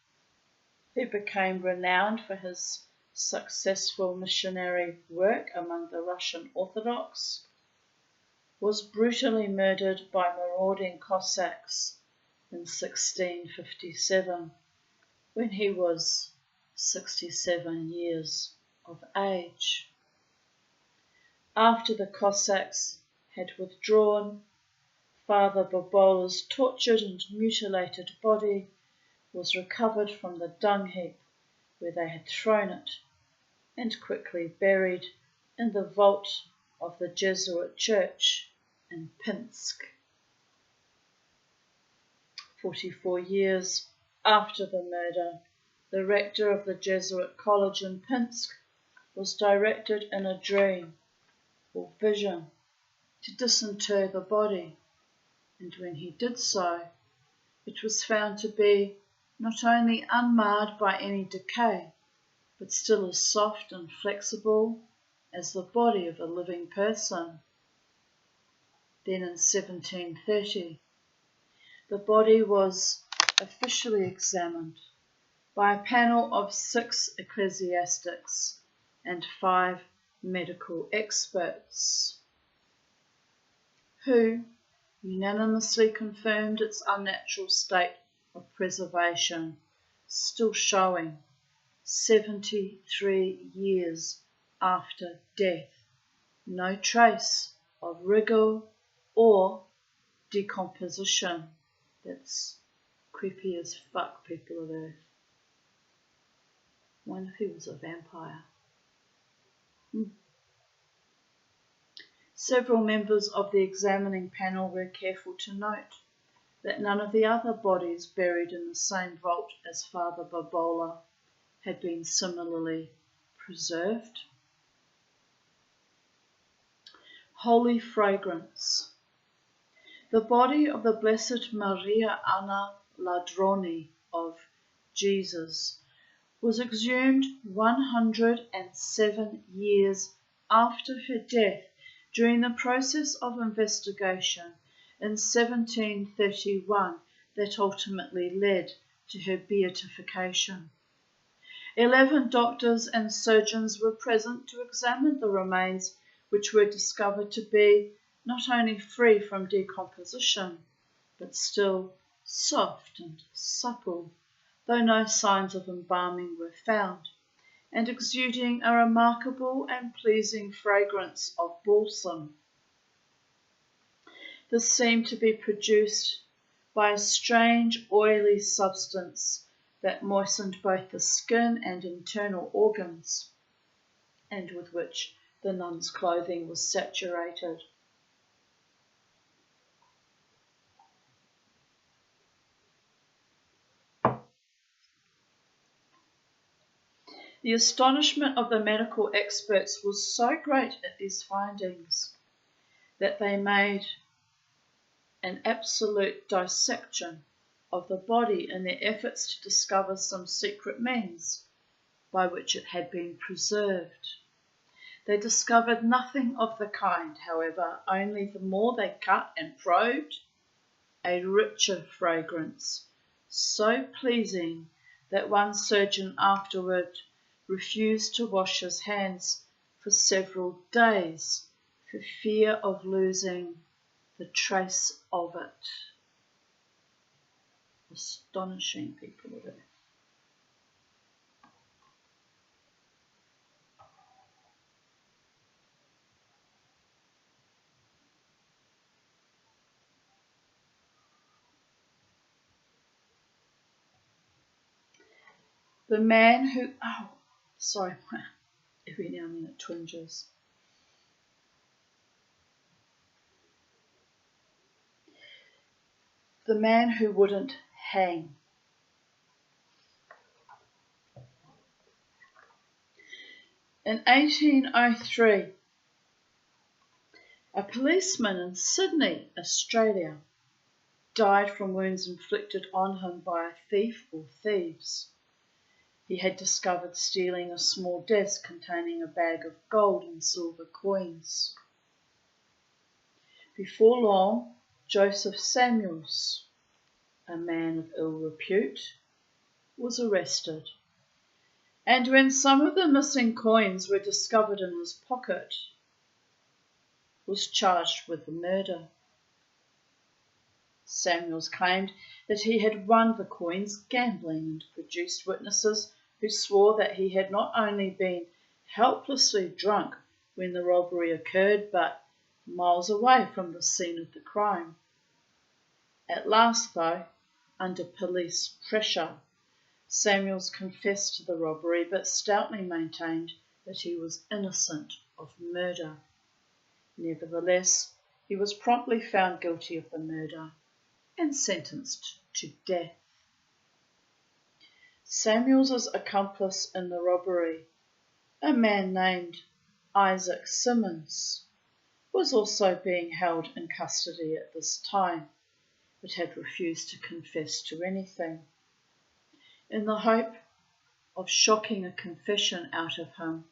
who became renowned for his successful missionary work among the Russian Orthodox, was brutally murdered by marauding Cossacks in 1657 when he was 67 years of age. After the Cossacks had withdrawn, Father Bobola's tortured and mutilated body was recovered from the dung heap where they had thrown it and quickly buried in the vault of the Jesuit church in Pinsk. 44 years after the murder, the rector of the Jesuit college in Pinsk was directed in a dream or vision to disinter the body, and when he did so, it was found to be not only unmarred by any decay, but still as soft and flexible as the body of a living person. Then in 1730, the body was officially examined by a panel of 6 ecclesiastics and 5 medical experts, who unanimously confirmed its unnatural state of preservation, still showing 73 years after death no trace of rigor or decomposition. That's creepy as fuck, people of Earth. I wonder if he was a vampire. Several members of the examining panel were careful to note that none of the other bodies buried in the same vault as Father Bobola had been similarly preserved. Holy fragrance. The body of the Blessed Maria Anna Ladroni of Jesus was exhumed 107 years after her death during the process of investigation in 1731 that ultimately led to her beatification. 11 doctors and surgeons were present to examine the remains, which were discovered to be not only free from decomposition, but still soft and supple, though no signs of embalming were found, and exuding a remarkable and pleasing fragrance of balsam. This seemed to be produced by a strange oily substance that moistened both the skin and internal organs, and with which the nun's clothing was saturated. The astonishment of the medical experts was so great at these findings that they made an absolute dissection of the body in their efforts to discover some secret means by which it had been preserved. They discovered nothing of the kind, however, only the more they cut and probed, a richer fragrance, so pleasing that one surgeon afterward refused to wash his hands for several days for fear of losing the trace of it. Astonishing, people of Earth. The man who, every now and then it twinges. The man who wouldn't hang. In 1803, a policeman in Sydney, Australia, died from wounds inflicted on him by a thief or thieves. He had discovered stealing a small desk containing a bag of gold and silver coins. Before long, Joseph Samuels, a man of ill repute, was arrested. And when some of the missing coins were discovered in his pocket, was charged with the murder. Samuels claimed that he had won the coins gambling and produced witnesses who swore that he had not only been helplessly drunk when the robbery occurred, but miles away from the scene of the crime. At last, though, under police pressure, Samuels confessed to the robbery but stoutly maintained that he was innocent of murder. Nevertheless, he was promptly found guilty of the murder and sentenced to death. Samuels's accomplice in the robbery, a man named Isaac Simmons, was also being held in custody at this time, but had refused to confess to anything. In the hope of shocking a confession out of him,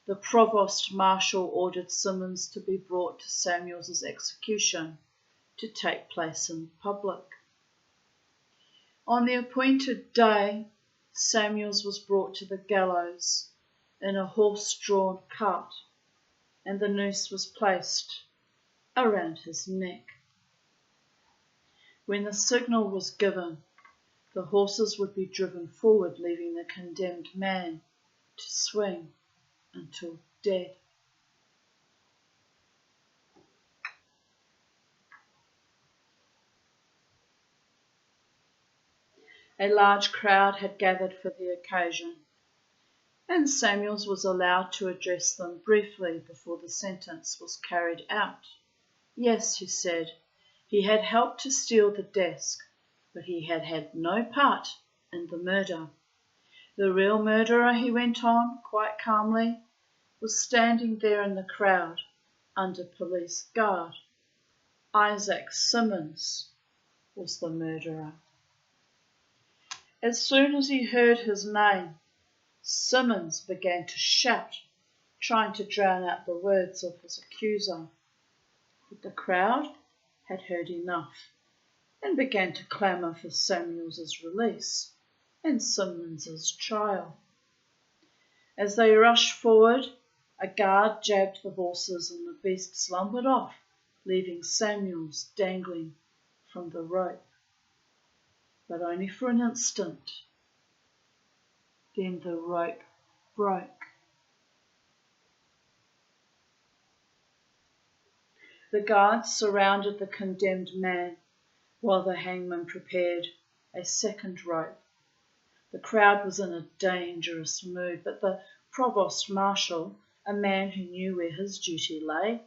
the Provost Marshal ordered Simmons to be brought to Samuels's execution to take place in public. On the appointed day, Samuels was brought to the gallows in a horse-drawn cart, and the noose was placed around his neck. When the signal was given, the horses would be driven forward, leaving the condemned man to swing until dead. A large crowd had gathered for the occasion, and Samuels was allowed to address them briefly before the sentence was carried out. Yes, he said, he had helped to steal the desk, but he had had no part in the murder. The real murderer, he went on quite calmly, was standing there in the crowd under police guard. Isaac Simmons was the murderer. As soon as he heard his name, Simmons began to shout, trying to drown out the words of his accuser. But the crowd had heard enough and began to clamour for Samuels's release and Simmons's trial. As they rushed forward, a guard jabbed the horses and the beasts lumbered off, leaving Samuels dangling from the rope. But only for an instant. Then the rope broke. The guards surrounded the condemned man while the hangman prepared a second rope. The crowd was in a dangerous mood, but the Provost Marshal, a man who knew where his duty lay,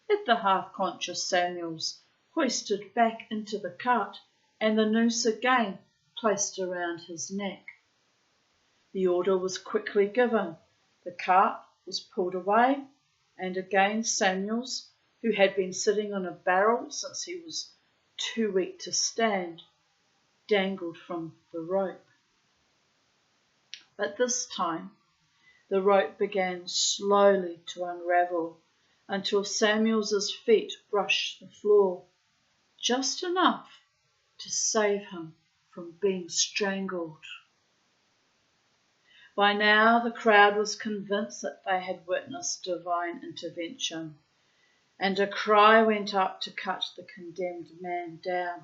had the half-conscious Samuels hoisted back into the cart and the noose again placed around his neck. The order was quickly given. The cart was pulled away, and again Samuels, who had been sitting on a barrel since he was too weak to stand, dangled from the rope. But this time, the rope began slowly to unravel until Samuels's feet brushed the floor, just enough to save him from being strangled. By now the crowd was convinced that they had witnessed divine intervention. and a cry went up to cut the condemned man down.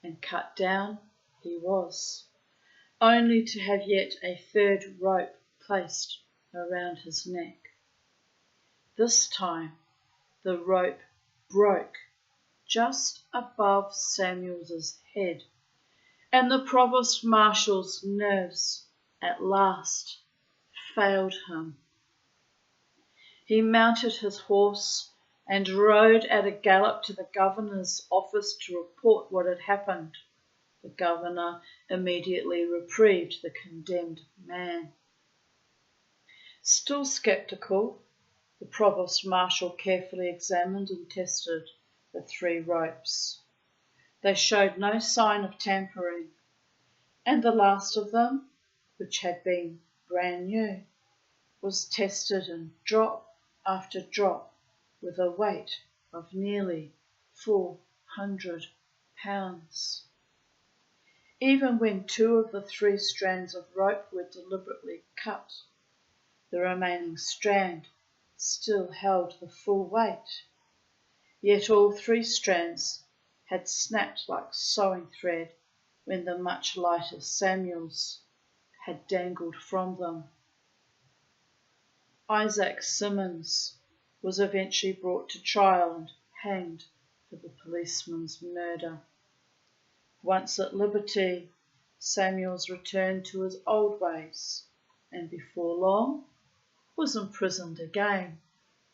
And cut down he was, only to have yet a third rope placed around his neck. This time the rope broke just above Samuel's head, and the Provost Marshal's nerves at last failed him. He mounted his horse and rode at a gallop to the governor's office to report what had happened. The governor immediately reprieved the condemned man. Still sceptical, the Provost Marshal carefully examined and tested the 3 ropes. They showed no sign of tampering, and the last of them, which had been brand new, was tested and drop after drop with a weight of nearly 400 pounds. Even when 2 of the 3 strands of rope were deliberately cut, the remaining strand still held the full weight. Yet all 3 strands had snapped like sewing thread when the much lighter Samuel's had dangled from them. Isaac Simmons was eventually brought to trial and hanged for the policeman's murder. Once at liberty, Samuels returned to his old ways and before long was imprisoned again,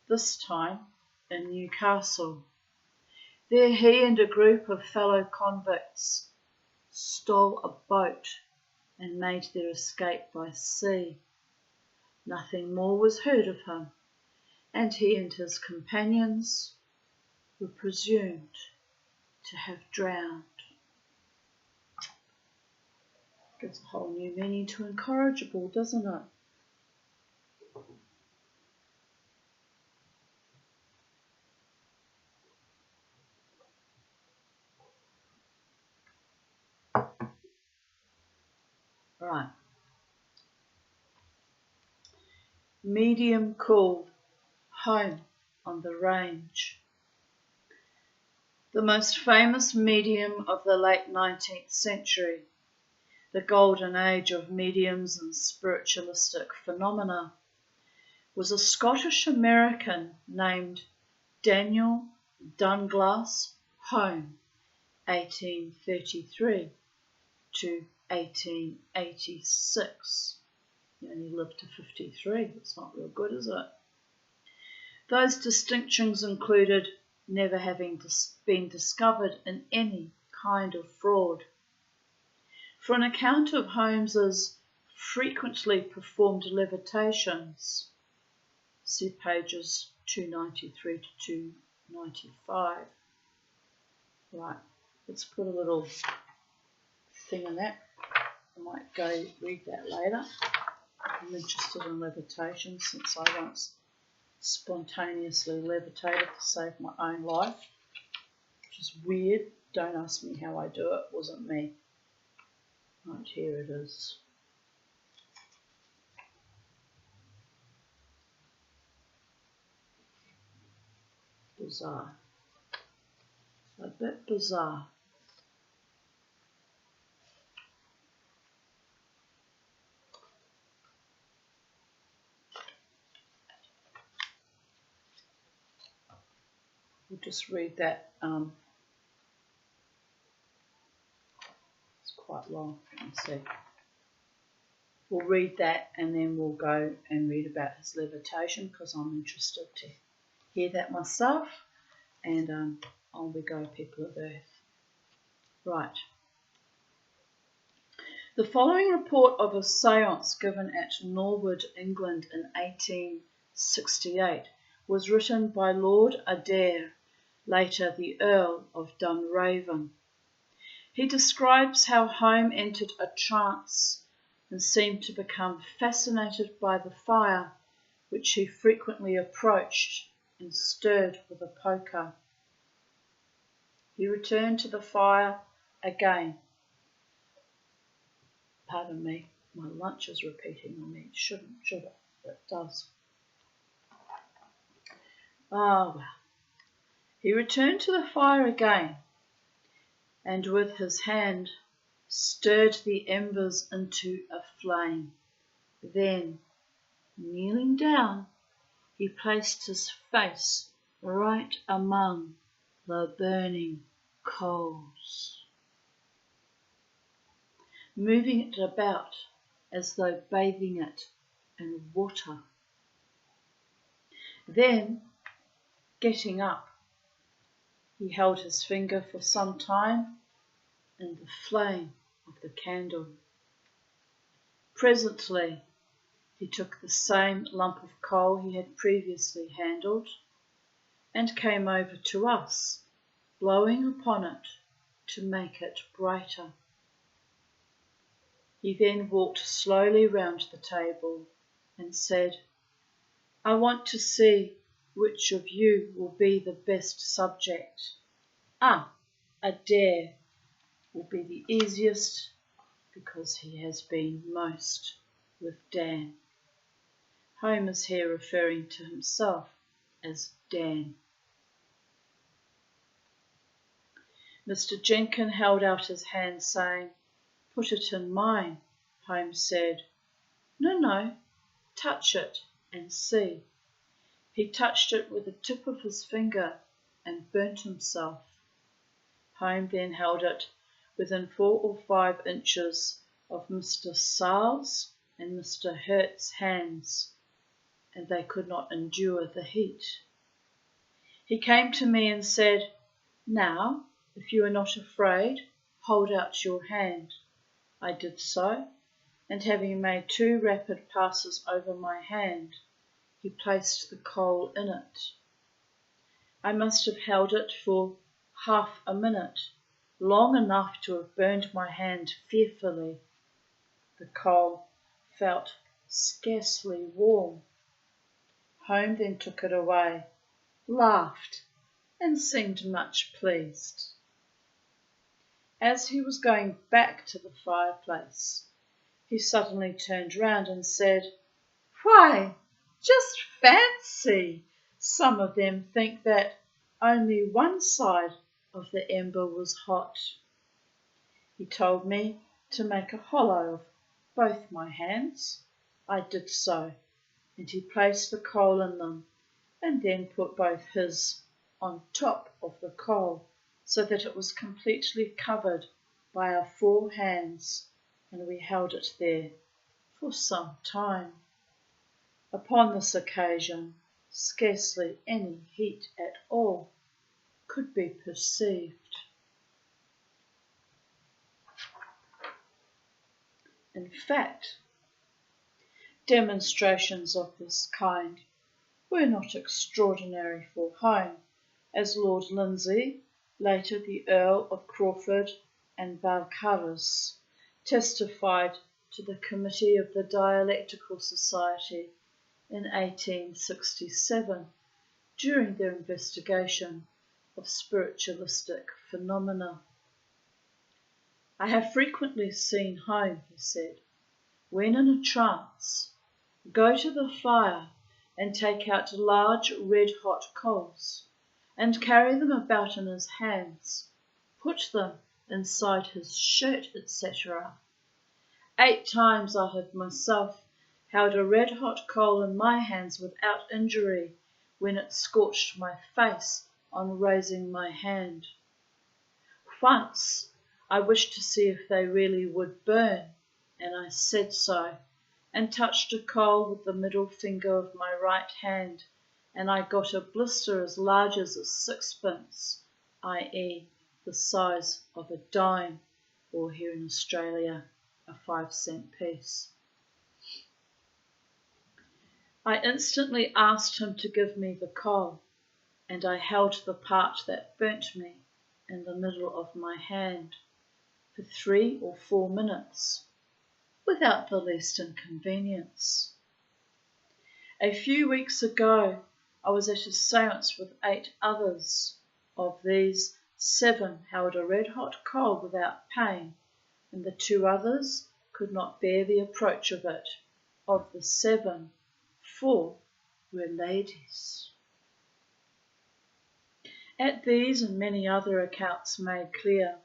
this time in Newcastle. There he and a group of fellow convicts stole a boat and made their escape by sea. Nothing more was heard of him, and he and his companions were presumed to have drowned. Gives a whole new meaning to incorrigible, doesn't it? Right. Medium called Home on the Range. The most famous medium of the late 19th century, the golden age of mediums and spiritualistic phenomena, was a Scottish-American named Daniel Dunglass Home, 1833 to 1886. He only lived to 53. It's not real good, is it? Those distinctions included never having been discovered in any kind of fraud. For an account of Holmes's frequently performed levitations, see pages 293 to 295. Right, let's put a little thing in that. I might go read that later. I'm interested in levitation since I once spontaneously levitated to save my own life, which is weird. Don't ask me how I do it. It wasn't me. Right, here it is. Bizarre. A bit bizarre. We'll just read that. It's quite long. Let's see. We'll read that and then we'll go and read about his levitation because I'm interested to hear that myself. And on we go, people of Earth. Right. The following report of a séance given at Norwood, England in 1868 was written by Lord Adair, later the Earl of Dunraven. He describes how Home entered a trance and seemed to become fascinated by the fire, which he frequently approached and stirred with a poker. He returned to the fire again. Pardon me, my lunch is repeating on me. It shouldn't, should it? But it does. Oh well. He returned to the fire again, and with his hand stirred the embers into a flame. Then, kneeling down, he placed his face right among the burning coals, moving it about as though bathing it in water. Then, getting up, he held his finger for some time in the flame of the candle. Presently, he took the same lump of coal he had previously handled and came over to us, blowing upon it to make it brighter. He then walked slowly round the table and said, "I want to see which of you will be the best subject. Adair will be the easiest because he has been most with Dan." Homer's here referring to himself as Dan. Mr. Jenkin held out his hand, saying, "Put it in mine." Holmes said, No, touch it and see." He touched it with the tip of his finger and burnt himself. Holmes then held it within 4 or 5 inches of Mr. Sarle's and Mr. Hurt's hands, and they could not endure the heat. He came to me and said, "Now, if you are not afraid, hold out your hand." I did so, and having made 2 rapid passes over my hand, he placed the coal in it. I must have held it for half a minute, long enough to have burned my hand fearfully. The coal felt scarcely warm. Holmes then took it away, laughed, and seemed much pleased. As he was going back to the fireplace, he suddenly turned round and said, "Why, just fancy! Some of them think that only one side of the ember was hot." He told me to make a hollow of both my hands. I did so, and he placed the coal in them, and then put both his on top of the coal, so that it was completely covered by our 4 hands, and we held it there for some time. Upon this occasion, scarcely any heat at all could be perceived. In fact, demonstrations of this kind were not extraordinary for Home, as Lord Lindsay, later the Earl of Crawford and Balcarres, testified to the Committee of the Dialectical Society in 1867 during their investigation of spiritualistic phenomena. "I have frequently seen Home," he said, "when in a trance, go to the fire and take out large red-hot coals, and carry them about in his hands, put them inside his shirt, etc. 8 times I have myself held a red-hot coal in my hands without injury when it scorched my face on raising my hand. Once I wished to see if they really would burn, and I said so, and touched a coal with the middle finger of my right hand, and I got a blister as large as a 6pence, i.e. the size of a dime, or here in Australia, a 5-cent piece. I instantly asked him to give me the coal, and I held the part that burnt me in the middle of my hand for 3 or 4 minutes, without the least inconvenience. A few weeks ago, I was at a séance with 8 others. Of these, 7 held a red-hot coal without pain, and the 2 others could not bear the approach of it. Of the 7, 4 were ladies. At these and many other accounts made clear,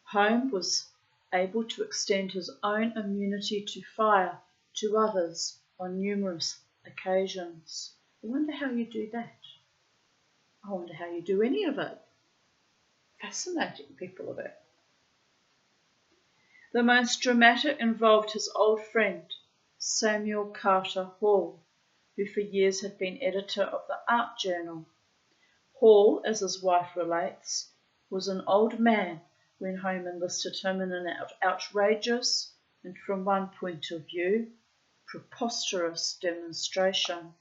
Home was able to extend his own immunity to fire to others on numerous occasions. I wonder how you do that. I wonder how you do any of it. Fascinating people of it. The most dramatic involved his old friend, Samuel Carter Hall, who for years had been editor of the Art Journal. Hall, as his wife relates, was an old man when Home enlisted him in an outrageous and, from one point of view, preposterous demonstration.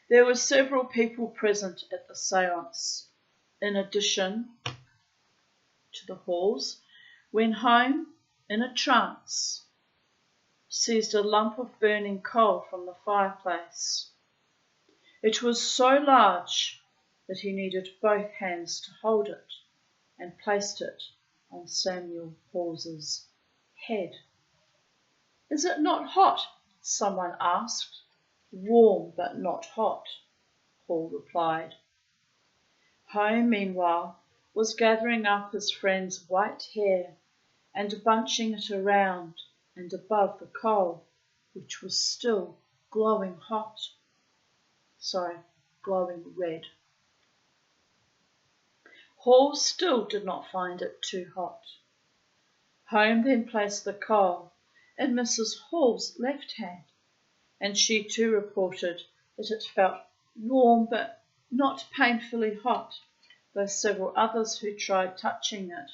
There were several people present at the séance, in addition to the Halls, when Home, in a trance, seized a lump of burning coal from the fireplace. It was so large that he needed both hands to hold it, and placed it on Samuel Hall's head. "Is it not hot?" someone asked. "Warm, but not hot," Hall replied. Home, meanwhile, was gathering up his friend's white hair and bunching it around and above the coal, which was still glowing red. Hall still did not find it too hot. Home then placed the coal in Mrs. Hall's left hand, and she too reported that it felt warm but not painfully hot, though several others who tried touching it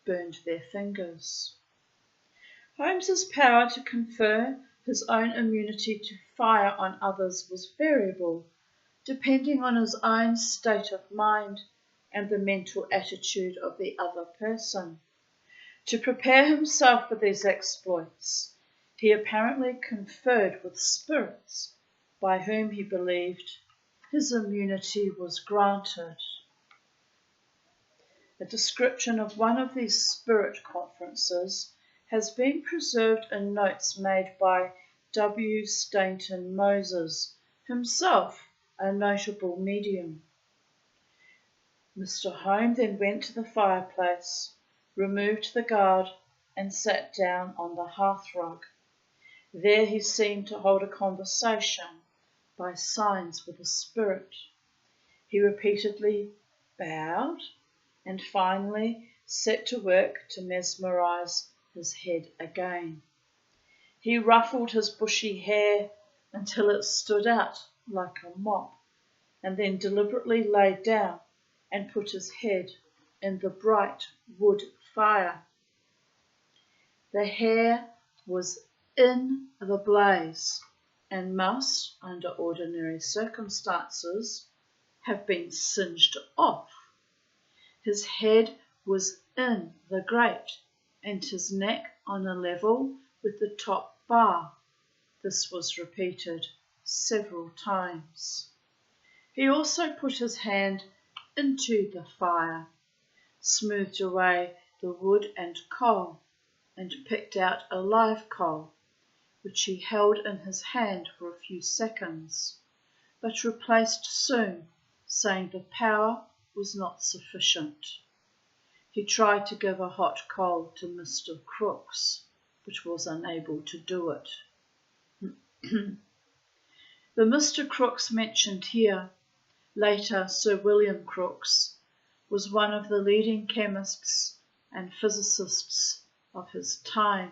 burned their fingers. Holmes's power to confer his own immunity to fire on others was variable, depending on his own state of mind and the mental attitude of the other person. To prepare himself for these exploits, he apparently conferred with spirits by whom he believed his immunity was granted. A description of one of these spirit conferences has been preserved in notes made by W. Stainton Moses, himself a notable medium. Mr. Home then went to the fireplace, removed the guard, and sat down on the hearthrug. There he seemed to hold a conversation by signs with a spirit. He repeatedly bowed and finally set to work to mesmerize his head again. He ruffled his bushy hair until it stood out like a mop, and then deliberately lay down and put his head in the bright wood fire. The hair was in the blaze and must, under ordinary circumstances, have been singed off. His head was in the grate and his neck on a level with the top bar. This was repeated several times. He also put his hand into the fire, smoothed away the wood and coal, and picked out a live coal, which he held in his hand for a few seconds, but replaced soon, saying the power was not sufficient. He tried to give a hot coal to Mr. Crooks, but was unable to do it. The Mr. Crooks mentioned here, later Sir William Crookes, was one of the leading chemists and physicists of his time.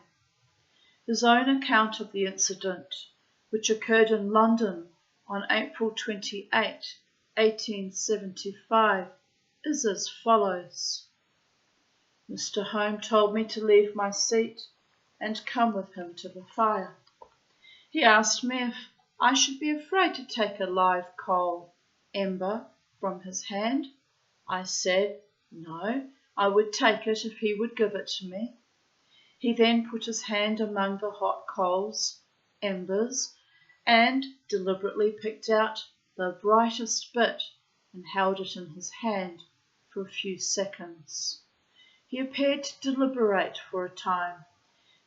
His own account of the incident, which occurred in London on April 28, 1875, is as follows. Mr. Home told me to leave my seat and come with him to the fire. He asked me if I should be afraid to take a live coal ember from his hand. I said, no, I would take it if he would give it to me. He then put his hand among the hot coals, embers, and deliberately picked out the brightest bit and held it in his hand for a few seconds. He appeared to deliberate for a time,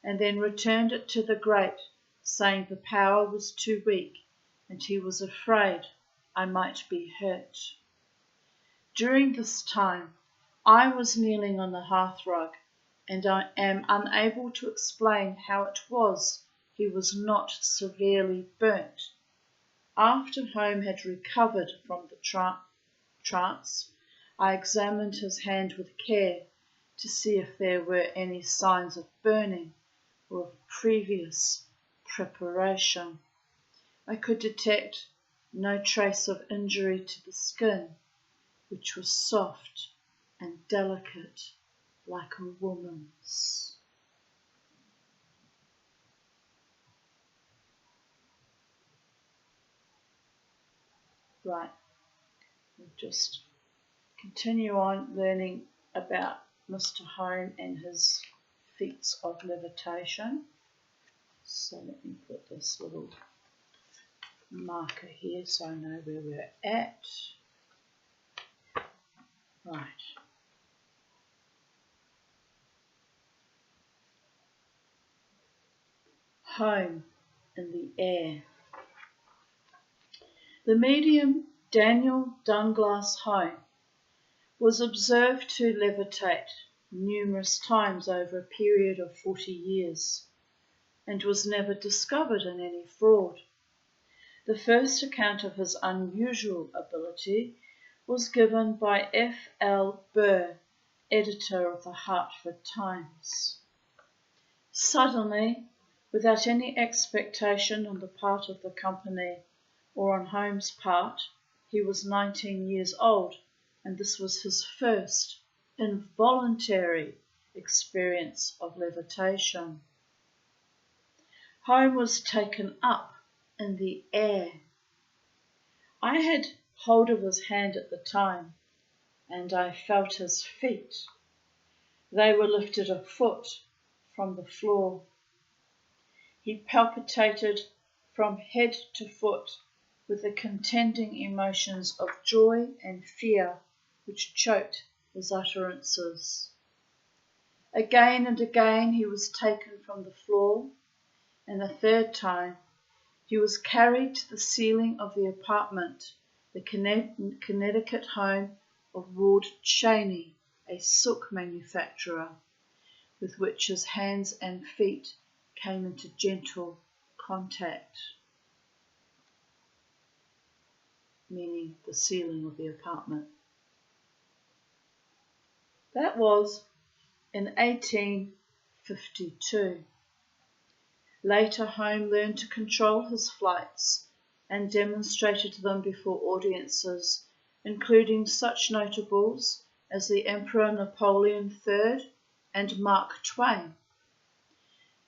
and then returned it to the grate, saying the power was too weak, and he was afraid I might be hurt. During this time, I was kneeling on the hearthrug, and I am unable to explain how it was he was not severely burnt. After Home had recovered from the trance, I examined his hand with care to see if there were any signs of burning or of previous preparation. I could detect no trace of injury to the skin, which was soft and delicate like a woman's. Right, we'll just continue on learning about Mr. Home and his feats of levitation. So let me put this little marker here so I know where we're at. Right. Home in the air. The medium Daniel Dunglass Home was observed to levitate numerous times over a period of 40 years and was never discovered in any fraud. The first account of his unusual ability was given by F. L. Burr, editor of the Hartford Times. Suddenly, without any expectation on the part of the company or on Home's part, he was 19 years old, and this was his first involuntary experience of levitation. Home was taken up in the air. I had hold of his hand at the time, and I felt his feet. They were lifted a foot from the floor. He palpitated from head to foot with the contending emotions of joy and fear which choked his utterances. Again and again he was taken from the floor, and a third time he was carried to the ceiling of the apartment, the Connecticut home of Lord Cheney, a silk manufacturer, with which his hands and feet came into gentle contact, meaning the ceiling of the apartment. That was in 1852. Later, Home learned to control his flights and demonstrated them before audiences, including such notables as the Emperor Napoleon III and Mark Twain.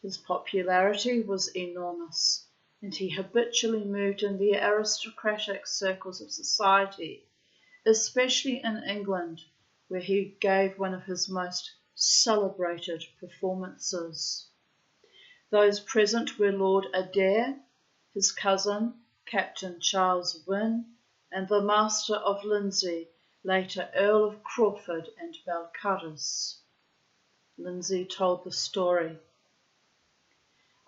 His popularity was enormous, and he habitually moved in the aristocratic circles of society, especially in England, where he gave one of his most celebrated performances. Those present were Lord Adair, his cousin, Captain Charles Wynne, and the Master of Lindsay, later Earl of Crawford and Balcarres. Lindsay told the story.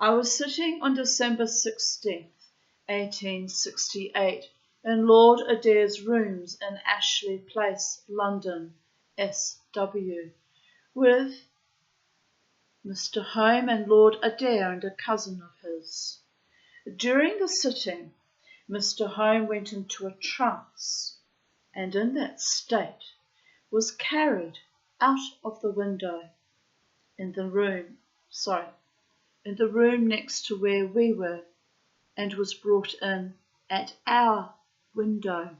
I was sitting on December 16th, 1868, in Lord Adair's rooms in Ashley Place, London, SW, with Mr. Home and Lord Adair and a cousin of his. During the sitting, Mr. Home went into a trance, and in that state was carried out of the window in the room next to where we were, and was brought in at our window.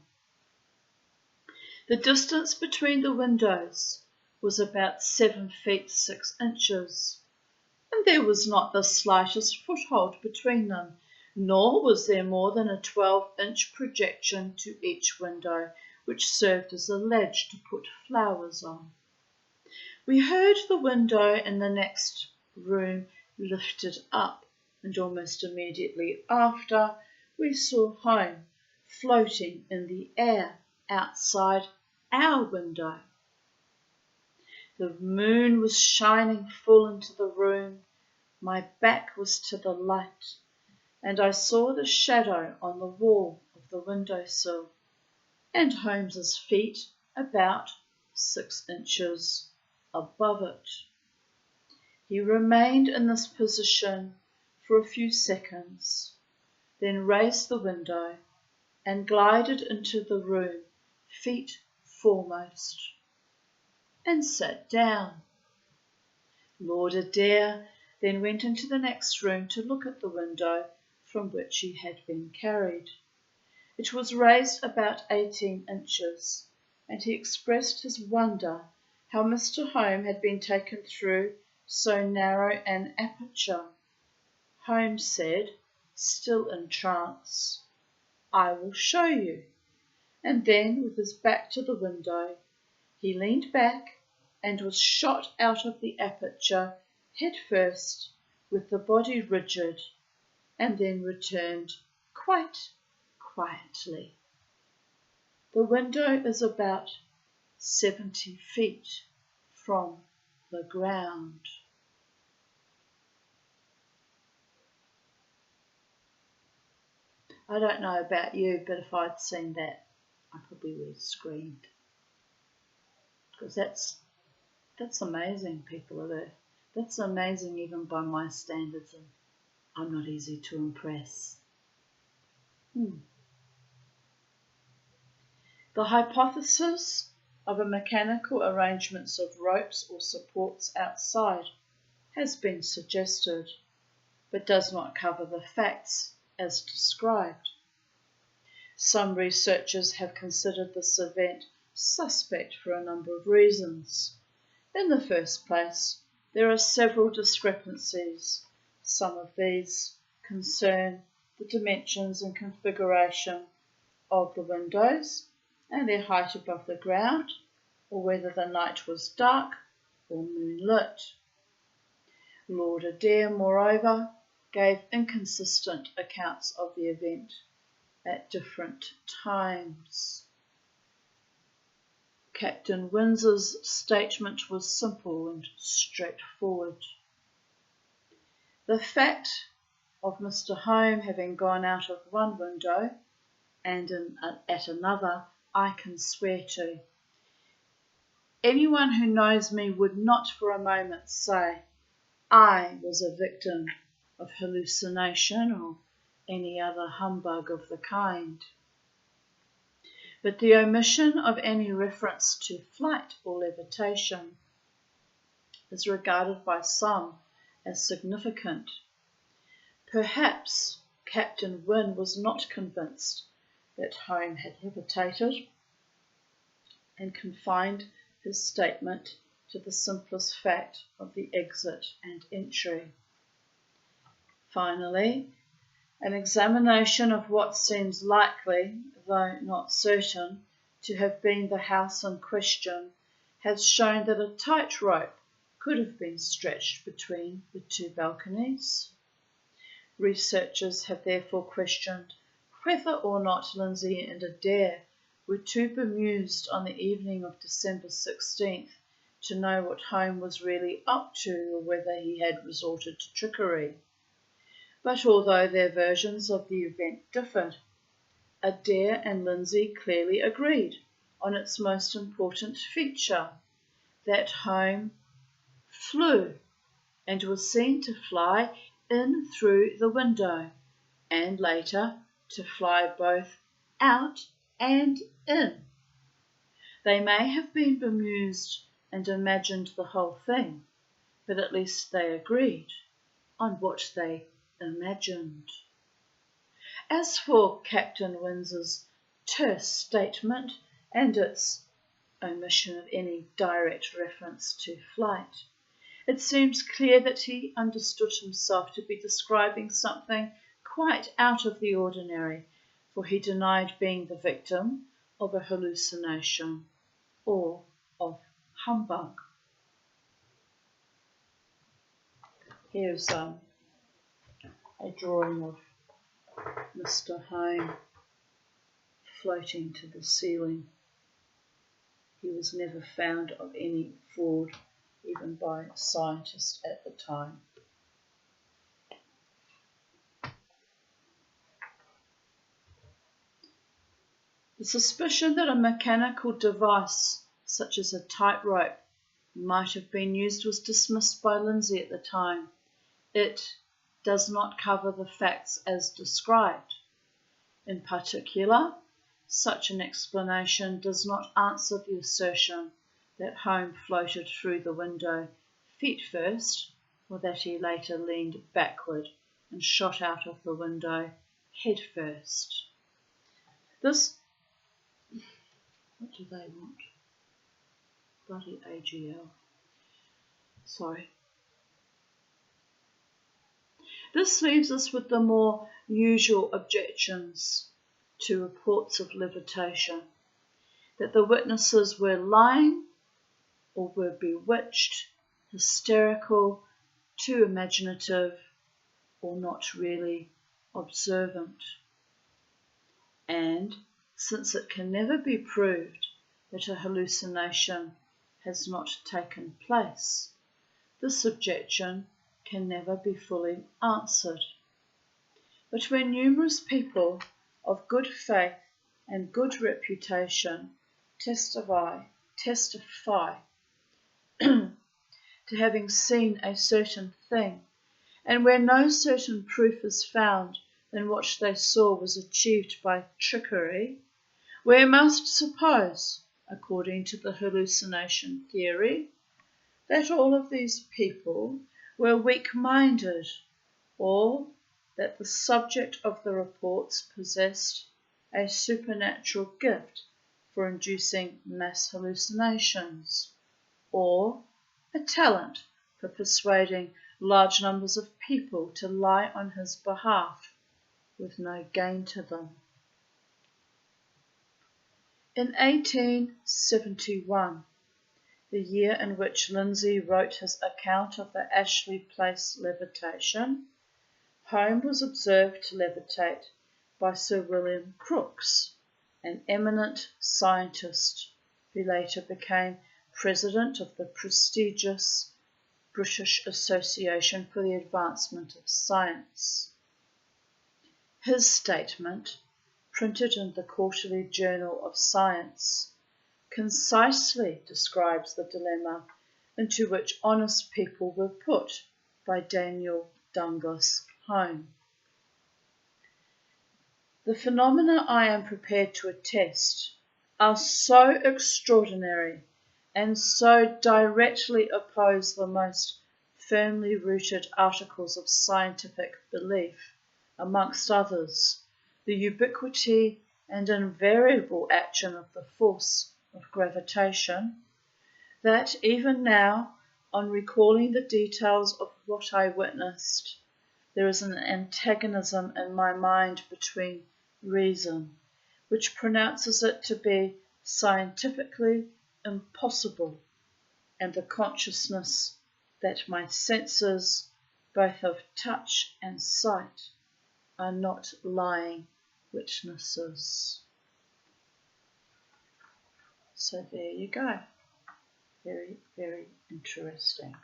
The distance between the windows was about 7 feet 6 inches, and there was not the slightest foothold between them, nor was there more than a 12-inch projection to each window, which served as a ledge to put flowers on. We heard the window in the next room lifted up, and almost immediately after we saw Home floating in the air outside our window. The moon was shining full into the room, my back was to the light, and I saw the shadow on the wall of the windowsill, and Holmes's feet about 6 inches above it. He remained in this position for a few seconds, then raised the window and glided into the room feet foremost, and sat down. Lord Adair then went into the next room to look at the window from which he had been carried. It was raised about 18 inches, and he expressed his wonder how Mr. Home had been taken through so narrow an aperture. Home said, still in trance, "I will show you," and then, with his back to the window, he leaned back and was shot out of the aperture head first, with the body rigid, and then returned quite quietly. The window is about 70 feet from the ground. I don't know about you, but if I'd seen that, I probably would have screamed. Because that's amazing, people of Earth. That's amazing even by my standards, and I'm not easy to impress. The hypothesis of a mechanical arrangements of ropes or supports outside has been suggested, but does not cover the facts as described. Some researchers have considered this event suspect for a number of reasons. In the first place, there are several discrepancies. Some of these concern the dimensions and configuration of the windows and their height above the ground, or whether the night was dark or moonlit. Lord Adair, moreover, gave inconsistent accounts of the event at different times. Captain Windsor's statement was simple and straightforward. The fact of Mr. Home having gone out of one window and at another I can swear to. Anyone who knows me would not for a moment say I was a victim of hallucination or any other humbug of the kind. But the omission of any reference to flight or levitation is regarded by some as significant. Perhaps Captain Wynne was not convinced that Home had levitated and confined his statement to the simplest fact of the exit and entry. Finally, an examination of what seems likely, though not certain, to have been the house in question has shown that a tight rope could have been stretched between the two balconies. Researchers have therefore questioned whether or not Lindsay and Adair were too bemused on the evening of December 16th to know what Home was really up to, or whether he had resorted to trickery. But although their versions of the event differed, Adair and Lindsay clearly agreed on its most important feature, that Home flew and was seen to fly in through the window, and later to fly both out and in. They may have been bemused and imagined the whole thing, but at least they agreed on what they imagined. As for Captain Windsor's terse statement and its omission of any direct reference to flight, it seems clear that he understood himself to be describing something quite out of the ordinary, for he denied being the victim of a hallucination or of humbug. Here's a drawing of Mr. Home floating to the ceiling. He was never found of any fraud, even by scientists at the time. The suspicion that a mechanical device, such as a tightrope, might have been used was dismissed by Lindsay at the time. It does not cover the facts as described. In particular, such an explanation does not answer the assertion that Home floated through the window feet first, or that he later leaned backward and shot out of the window head first. What do they want? Bloody AGL. Sorry. This leaves us with the more usual objections to reports of levitation, that the witnesses were lying or were bewitched, hysterical, too imaginative, or not really observant. And since it can never be proved that a hallucination has not taken place, this objection can never be fully answered. But when numerous people of good faith and good reputation testify to having seen a certain thing, and where no certain proof is found that what they saw was achieved by trickery, we must suppose, according to the hallucination theory, that all of these people were weak-minded, or that the subject of the reports possessed a supernatural gift for inducing mass hallucinations, or a talent for persuading large numbers of people to lie on his behalf with no gain to them. In 1871, the year in which Lindsay wrote his account of the Ashley Place levitation, Home was observed to levitate by Sir William Crookes, an eminent scientist who later became president of the prestigious British Association for the Advancement of Science. His statement, printed in the Quarterly Journal of Science, concisely describes the dilemma into which honest people were put by Daniel Douglas Home. The phenomena I am prepared to attest are so extraordinary and so directly oppose the most firmly rooted articles of scientific belief, amongst others, the ubiquity and invariable action of the force of gravitation, that even now, on recalling the details of what I witnessed, there is an antagonism in my mind between reason, which pronounces it to be scientifically impossible, and the consciousness that my senses, both of touch and sight, are not lying witnesses. So there you go. Very, very interesting.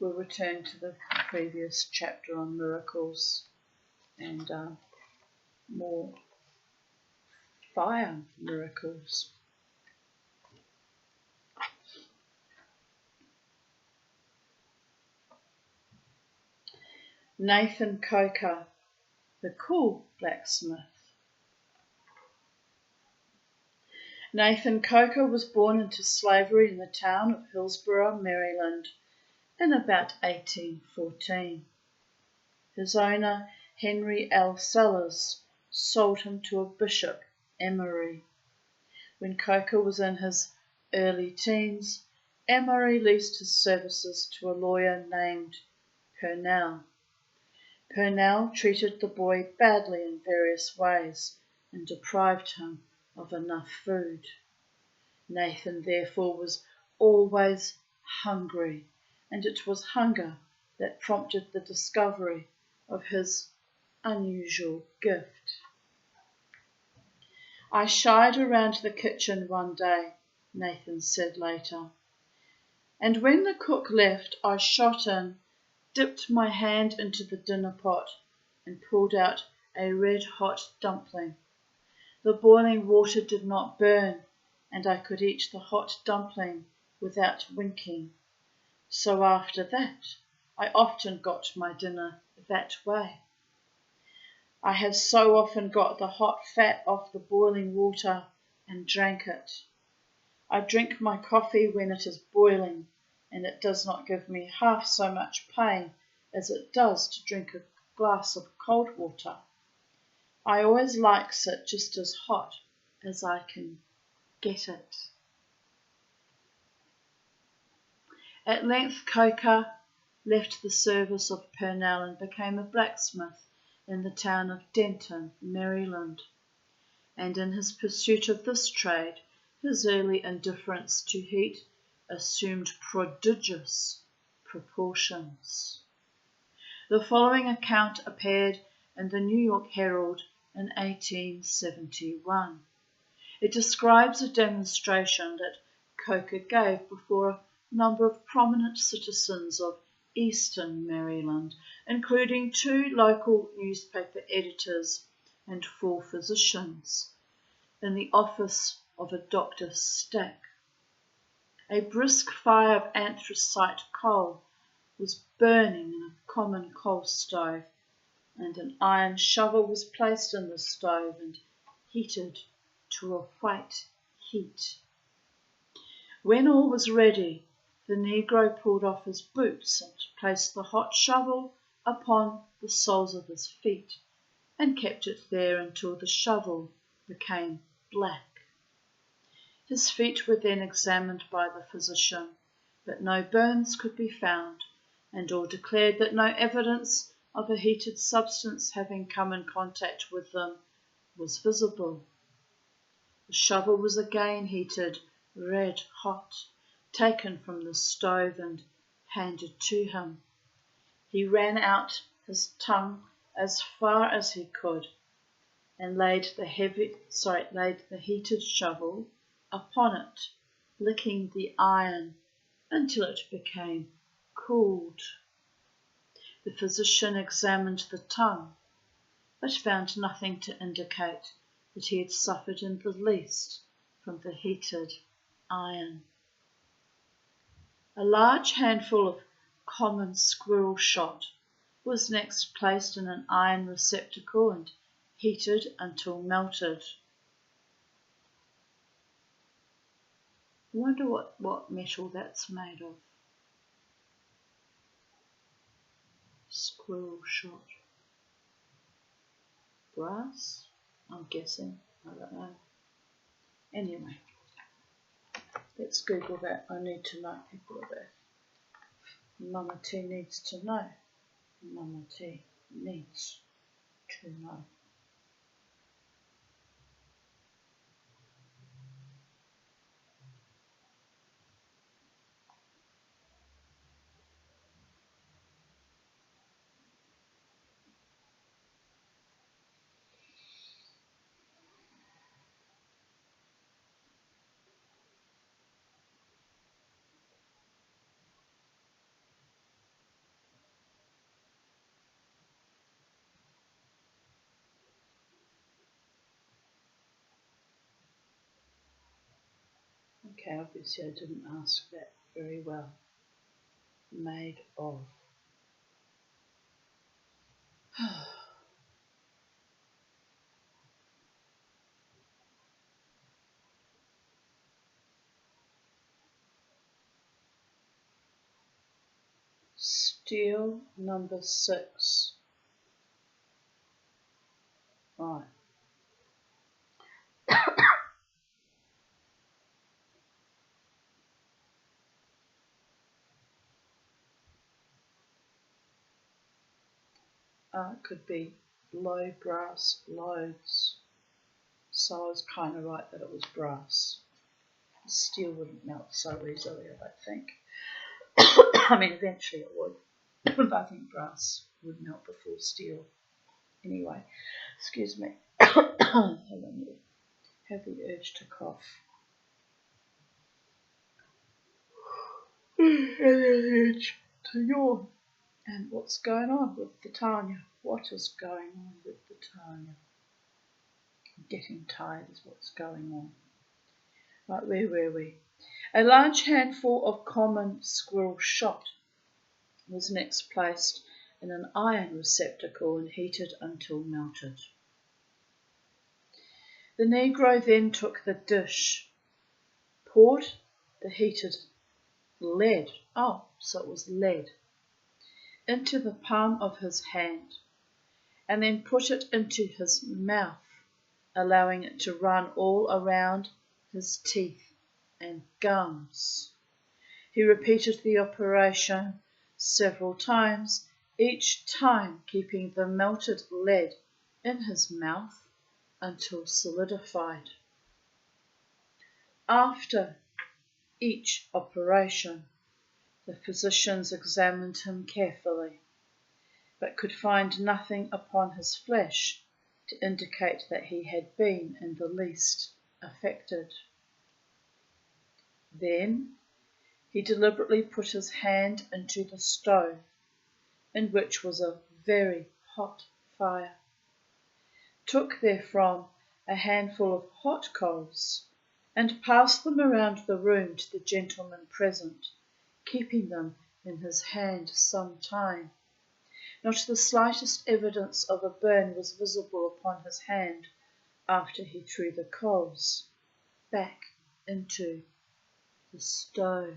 We'll return to the previous chapter on miracles and more fire miracles. Nathan Coker, the cool blacksmith. Nathan Coker was born into slavery in the town of Hillsborough, Maryland, in about 1814. His owner, Henry L. Sellers, sold him to a bishop, Emery. When Coker was in his early teens, Emery leased his services to a lawyer named Purnell. Purnell treated the boy badly in various ways and deprived him of enough food. Nathan therefore was always hungry, and it was hunger that prompted the discovery of his unusual gift. I shied around the kitchen one day, Nathan said later, and when the cook left, I shot in, dipped my hand into the dinner pot, and pulled out a red-hot dumpling. The boiling water did not burn, and I could eat the hot dumpling without winking. So after that, I often got my dinner that way. I have so often got the hot fat off the boiling water and drank it. I drink my coffee when it is boiling, and it does not give me half so much pain as it does to drink a glass of cold water. I always likes it just as hot as I can get it. At length Coker left the service of Purnell and became a blacksmith in the town of Denton, Maryland. And in his pursuit of this trade, his early indifference to heat assumed prodigious proportions. The following account appeared in the New York Herald in 1871. It describes a demonstration that Coker gave before a number of prominent citizens of eastern Maryland, including 2 local newspaper editors and 4 physicians, in the office of a Dr. Stack. A brisk fire of anthracite coal was burning in a common coal stove, and an iron shovel was placed in the stove and heated to a white heat. When all was ready, the Negro pulled off his boots and placed the hot shovel upon the soles of his feet, and kept it there until the shovel became black. His feet were then examined by the physician, but no burns could be found, and all declared that no evidence of a heated substance having come in contact with them was visible. The shovel was again heated red hot, taken from the stove and handed to him. He ran out his tongue as far as he could and laid the heated shovel upon it, licking the iron until it became cooled. The physician examined the tongue, but found nothing to indicate that he had suffered in the least from the heated iron. A large handful of common squirrel shot was next placed in an iron receptacle and heated until melted. I wonder what metal that's made of. Squirrel shot. Brass? I'm guessing. I don't know. Anyway, let's Google that. I need to know, people of Earth. Mama T needs to know. Mama T needs to know. Okay, obviously I didn't ask that very well. Made of. Steel number 6. Right. It could be low brass loads. So I was kind of right that it was brass. Steel wouldn't melt so easily, I don't think. I mean, eventually it would. But I think brass would melt before steel. Anyway, excuse me. Hold on, have the urge to cough. And the urge to yawn. And what's going on with the Tanya? What is going on with the Tanya? Getting tired is what's going on. Right, where were we? A large handful of common squirrel shot was next placed in an iron receptacle and heated until melted. The Negro then took the dish, poured the heated lead, so it was lead, into the palm of his hand, and then put it into his mouth, allowing it to run all around his teeth and gums. He repeated the operation several times, each time keeping the melted lead in his mouth until solidified. After each operation, the physicians examined him carefully, but could find nothing upon his flesh to indicate that he had been in the least affected. Then he deliberately put his hand into the stove, in which was a very hot fire, took therefrom a handful of hot coals, and passed them around the room to the gentlemen present, keeping them in his hand some time. Not the slightest evidence of a burn was visible upon his hand after he threw the coals back into the stove.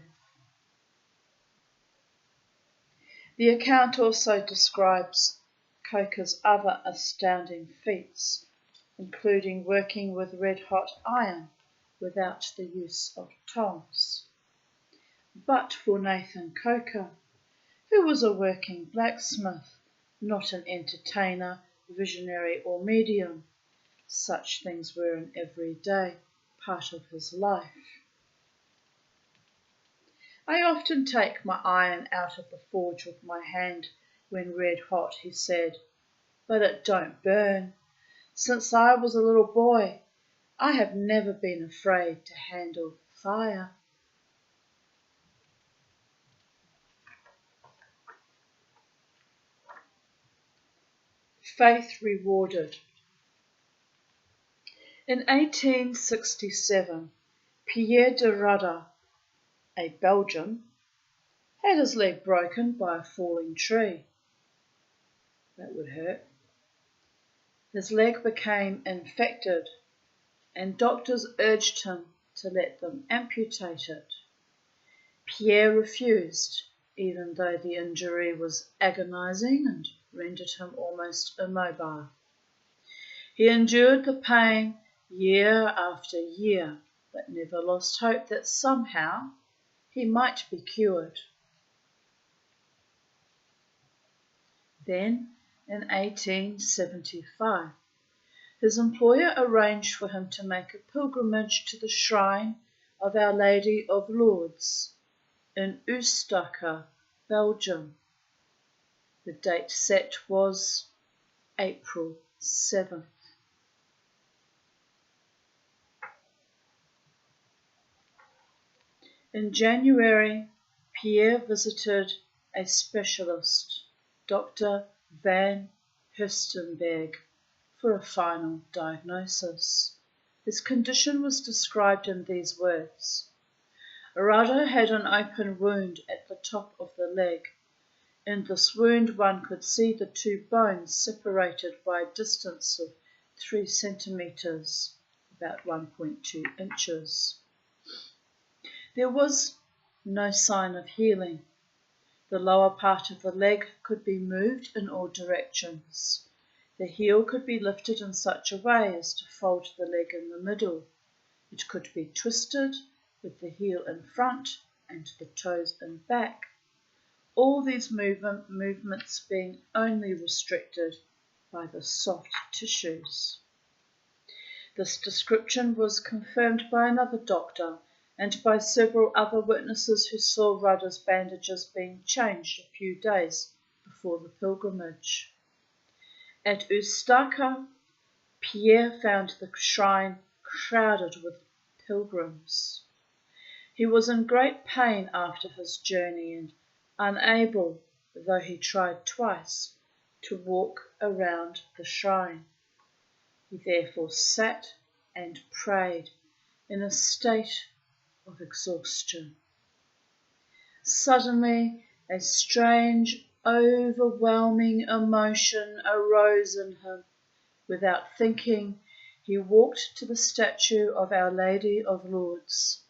The account also describes Coker's other astounding feats, including working with red-hot iron without the use of tongs. But for Nathan Coker, who was a working blacksmith, not an entertainer, visionary or medium, such things were an everyday part of his life. I often take my iron out of the forge with my hand when red hot, he said, but it don't burn. Since I was a little boy, I have never been afraid to handle fire. Faith rewarded. In 1867, Pierre de Rudder, a Belgian, had his leg broken by a falling tree. That would hurt. His leg became infected, and doctors urged him to let them amputate it. Pierre refused, even though the injury was agonizing and rendered him almost immobile. He endured the pain year after year, but never lost hope that somehow he might be cured. Then, in 1875, his employer arranged for him to make a pilgrimage to the shrine of Our Lady of Lourdes in Ooststakker, Belgium. The date set was April 7th. In January, Pierre visited a specialist, Dr. Van Herstenberg, for a final diagnosis. His condition was described in these words. Rudder had an open wound at the top of the leg. In this wound one could see the two bones separated by a distance of 3 centimetres, about 1.2 inches. There was no sign of healing. The lower part of the leg could be moved in all directions. The heel could be lifted in such a way as to fold the leg in the middle. It could be twisted with the heel in front and the toes in back. All these movements being only restricted by the soft tissues. This description was confirmed by another doctor and by several other witnesses who saw Rudder's bandages being changed a few days before the pilgrimage. At Ustaka, Pierre found the shrine crowded with pilgrims. He was in great pain after his journey and unable, though he tried twice, to walk around the shrine. He therefore sat and prayed in a state of exhaustion. Suddenly, a strange, overwhelming emotion arose in him. Without thinking, he walked to the statue of Our Lady of Lourdes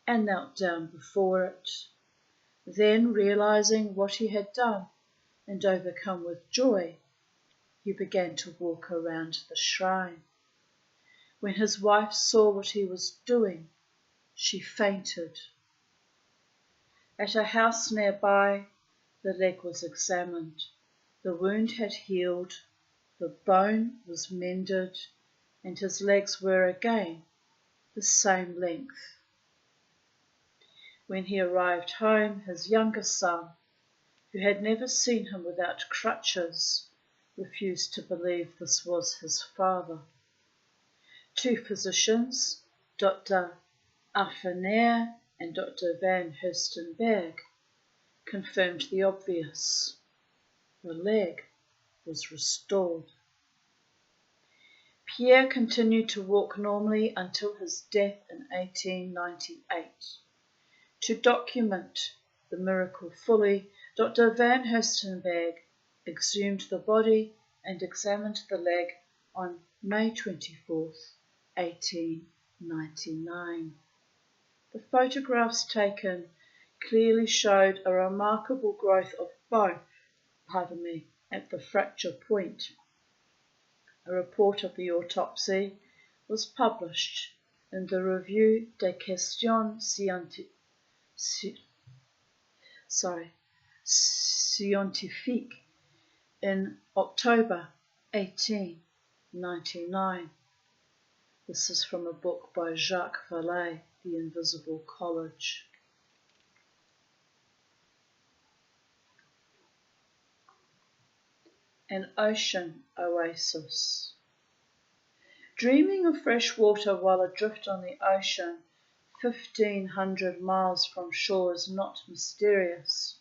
and knelt down before it. Then, realizing what he had done and overcome with joy, he began to walk around the shrine. When his wife saw what he was doing, she fainted. At a house nearby, the leg was examined. The wound had healed, the bone was mended, and his legs were again the same length. When he arrived home, his younger son, who had never seen him without crutches, refused to believe this was his father. Two physicians, Dr. Affenaer and Dr. van Herstenberg, confirmed the obvious. The leg was restored. Pierre continued to walk normally until his death in 1898. To document the miracle fully, Dr. van Herstenberg exhumed the body and examined the leg on May 24th, 1899. The photographs taken clearly showed a remarkable growth of bone at the fracture point. A report of the autopsy was published in the Revue des Questions Scientifiques in October 1899. This is from a book by Jacques Vallée, The Invisible College. An ocean oasis. Dreaming of fresh water while adrift on the ocean, 1,500 miles from shore is not mysterious,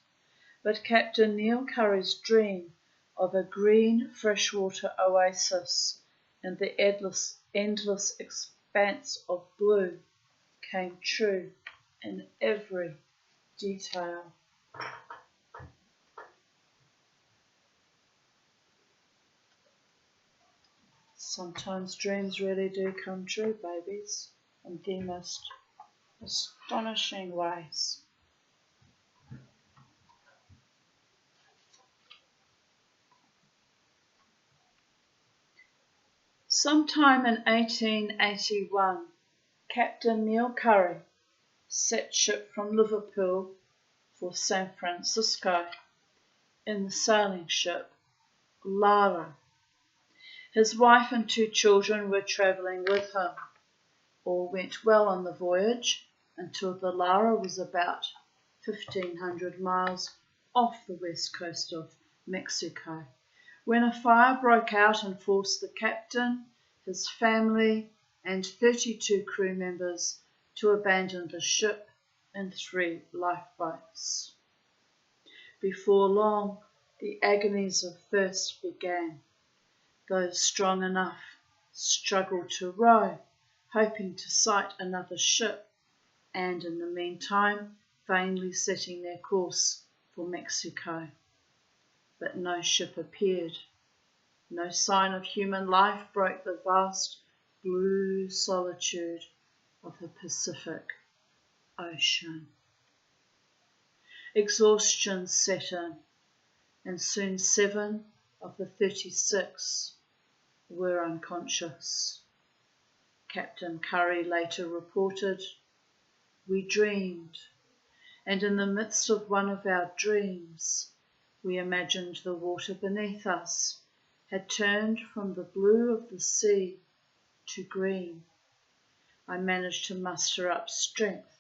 but Captain Neil Curry's dream of a green freshwater oasis in the endless expanse of blue came true in every detail. Sometimes dreams really do come true, babies, in the most astonishing ways. Sometime in 1881, Captain Neil Curry set ship from Liverpool for San Francisco in the sailing ship Lara. His wife and 2 children were travelling with him. All went well on the voyage until the Lara was about 1,500 miles off the west coast of Mexico, when a fire broke out and forced the captain, his family, and 32 crew members to abandon the ship in 3 lifeboats. Before long, the agonies of thirst began. Those strong enough struggled to row, hoping to sight another ship, and in the meantime vainly setting their course for Mexico. But no ship appeared. No sign of human life broke the vast blue solitude of the Pacific Ocean. Exhaustion set in, and soon 7 of the 36 were unconscious. Captain Curry later reported, "We dreamed, and in the midst of one of our dreams, we imagined the water beneath us had turned from the blue of the sea to green. I managed to muster up strength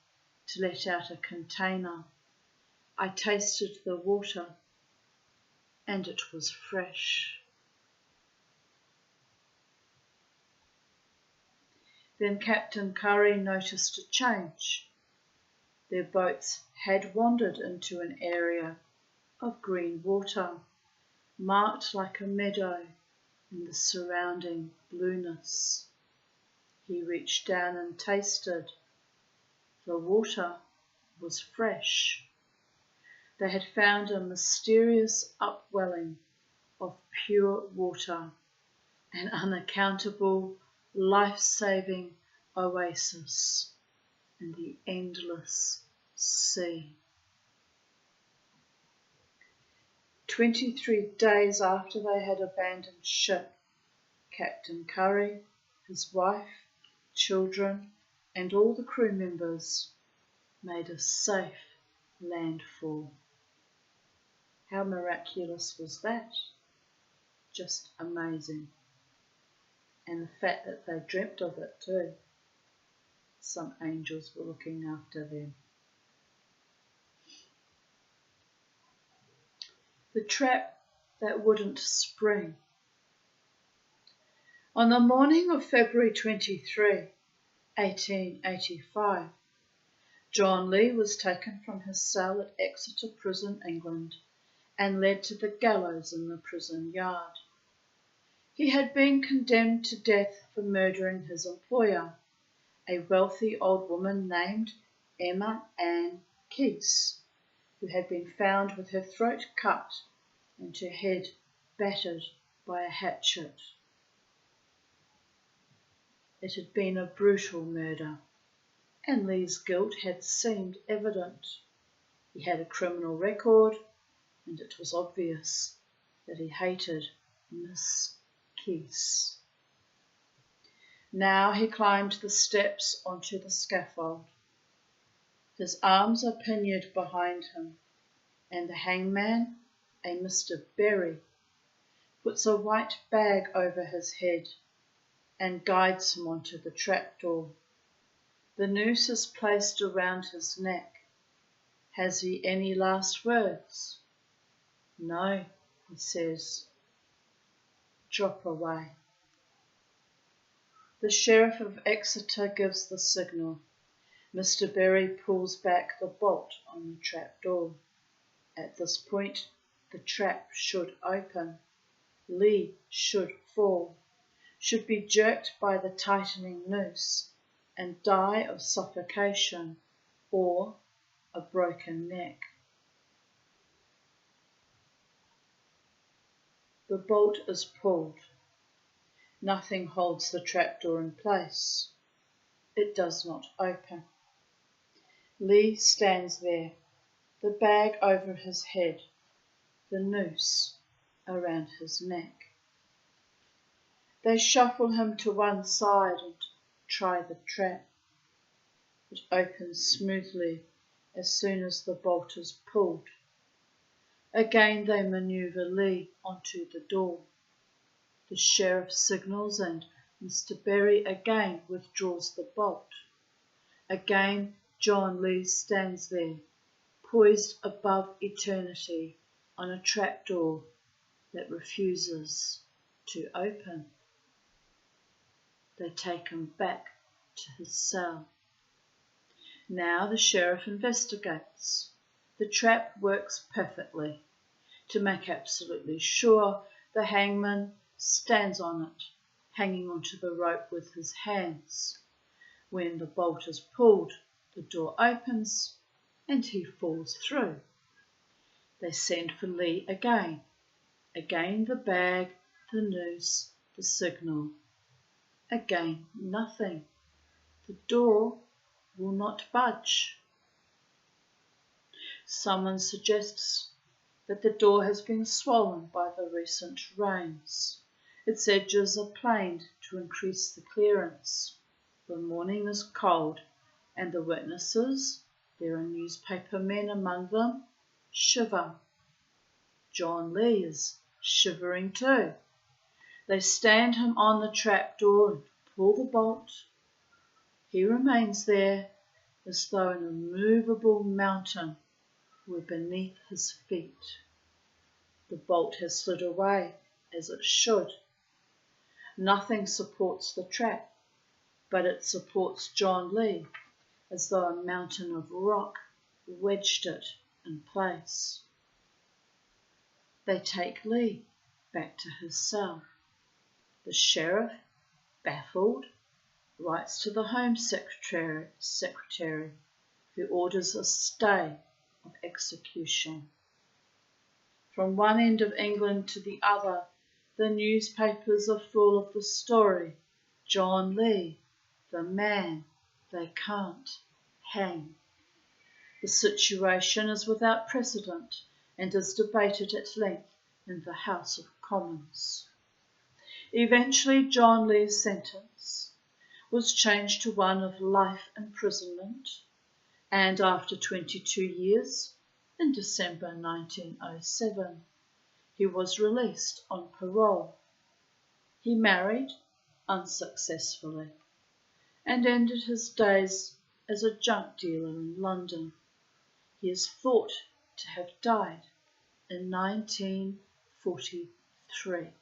to let out a container. I tasted the water, and it was fresh. Then Captain Curry noticed a change. Their boats had wandered into an area of green water, marked like a meadow in the surrounding blueness. He reached down and tasted. The water was fresh. They had found a mysterious upwelling of pure water, an unaccountable, life-saving oasis in the endless sea. 23 days after they had abandoned ship, Captain Curry, his wife, children, and all the crew members made a safe landfall. How miraculous was that? Just amazing. And the fact that they dreamt of it too. Some angels were looking after them. The trap that wouldn't spring. On the morning of February 23, 1885, John Lee was taken from his cell at Exeter Prison, England, and led to the gallows in the prison yard. He had been condemned to death for murdering his employer, a wealthy old woman named Emma Ann Keese, who had been found with her throat cut and her head battered by a hatchet. It had been a brutal murder, and Lee's guilt had seemed evident. He had a criminal record, and it was obvious that he hated Miss Keese. Now he climbed the steps onto the scaffold. His arms are pinioned behind him, and the hangman, a Mr. Berry, puts a white bag over his head and guides him onto the trapdoor. The noose is placed around his neck. Has he any last words? No, he says. Drop away. The Sheriff of Exeter gives the signal. Mr. Berry pulls back the bolt on the trapdoor. At this point, the trap should open. Lee should fall, should be jerked by the tightening noose and die of suffocation or a broken neck. The bolt is pulled. Nothing holds the trapdoor in place. It does not open. Lee stands there, the bag over his head, the noose around his neck. They shuffle him to one side and try the trap. It opens smoothly as soon as the bolt is pulled. Again they manoeuvre Lee onto the door. The sheriff signals and Mr. Berry again withdraws the bolt. Again John Lee stands there, poised above eternity on a trapdoor that refuses to open. They take him back to his cell. Now the sheriff investigates. The trap works perfectly. To make absolutely sure, the hangman stands on it, hanging onto the rope with his hands. When the bolt is pulled, the door opens and he falls through. They send for Lee again. Again the bag, the noose, the signal. Again nothing. The door will not budge. Someone suggests that the door has been swollen by the recent rains. Its edges are planed to increase the clearance. The morning is cold, and the witnesses, there are newspaper men among them, shiver. John Lee is shivering too. They stand him on the trapdoor and pull the bolt. He remains there, as though an immovable mountain were beneath his feet. The bolt has slid away, as it should. Nothing supports the trap, but it supports John Lee, as though a mountain of rock wedged it in place. They take Lee back to his cell. The sheriff, baffled, writes to the Home Secretary, who orders a stay of execution. From one end of England to the other, the newspapers are full of the story: John Lee, the man they can't hang. The situation is without precedent and is debated at length in the House of Commons. Eventually, John Lee's sentence was changed to one of life imprisonment, and after 22 years, in December 1907, he was released on parole. He married, unsuccessfully, and ended his days as a junk dealer in London. He is thought to have died in 1943.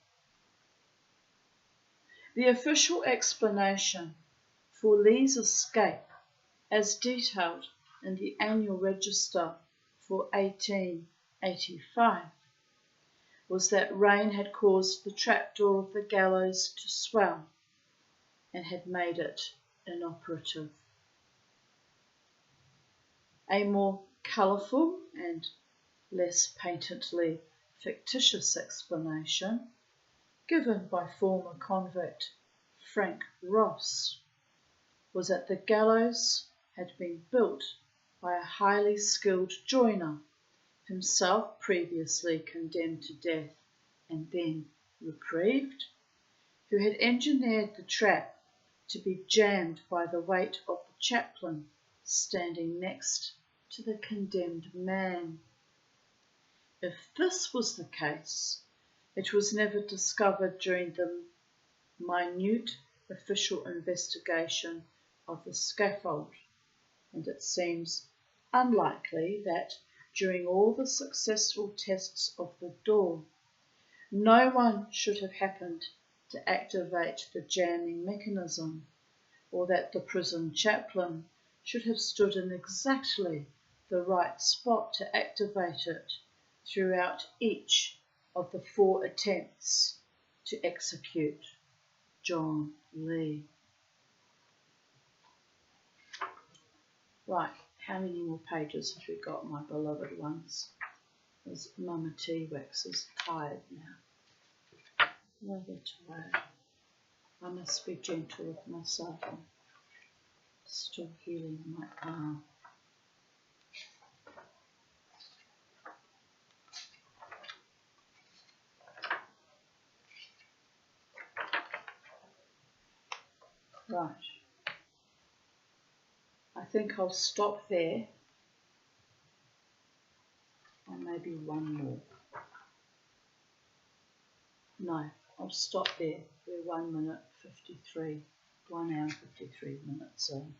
The official explanation for Lee's escape, as detailed in the Annual Register for 1885, was that rain had caused the trapdoor of the gallows to swell and had made it inoperative. A more colourful and less patently fictitious explanation, given by former convict Frank Ross, was that the gallows had been built by a highly skilled joiner, himself previously condemned to death and then reprieved, who had engineered the trap to be jammed by the weight of the chaplain standing next to the condemned man. If this was the case, it was never discovered during the minute official investigation of the scaffold, and it seems unlikely that during all the successful tests of the door, no one should have happened to activate the jamming mechanism, or that the prison chaplain should have stood in exactly the right spot to activate it throughout each of the 4 attempts to execute John Lee. Right, how many more pages have we got, my beloved ones? As Mama T Wax is tired now. Rather tired. I must be gentle with myself. I'm still healing my arm. Right. I think I'll stop there. Or maybe one more. No, I'll stop there. We're 1 minute 53, 1 hour 53 minutes in.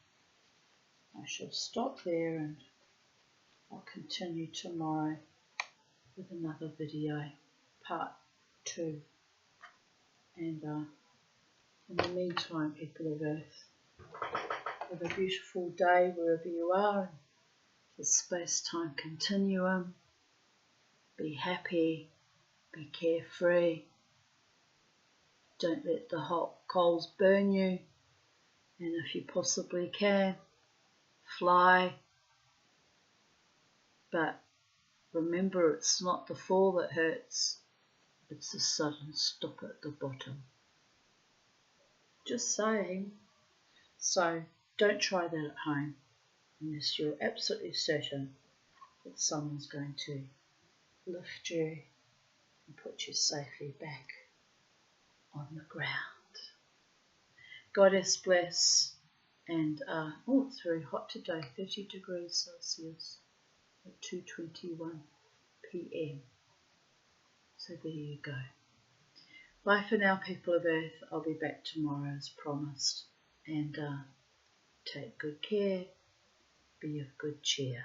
I shall stop there and I'll continue tomorrow with another video, part 2. And in the meantime, people of Earth, have a beautiful day wherever you are, the space-time continuum. Be happy, be carefree. Don't let the hot coals burn you, and if you possibly can, fly. But remember, it's not the fall that hurts, it's the sudden stop at the bottom. Just saying. So don't try that at home unless you're absolutely certain that someone's going to lift you and put you safely back on the ground. Goddess bless. And oh, it's very hot today, 30 degrees Celsius at 2:21 p.m. So there you go. Bye for now, people of Earth. I'll be back tomorrow as promised. And take good care. be of good cheer.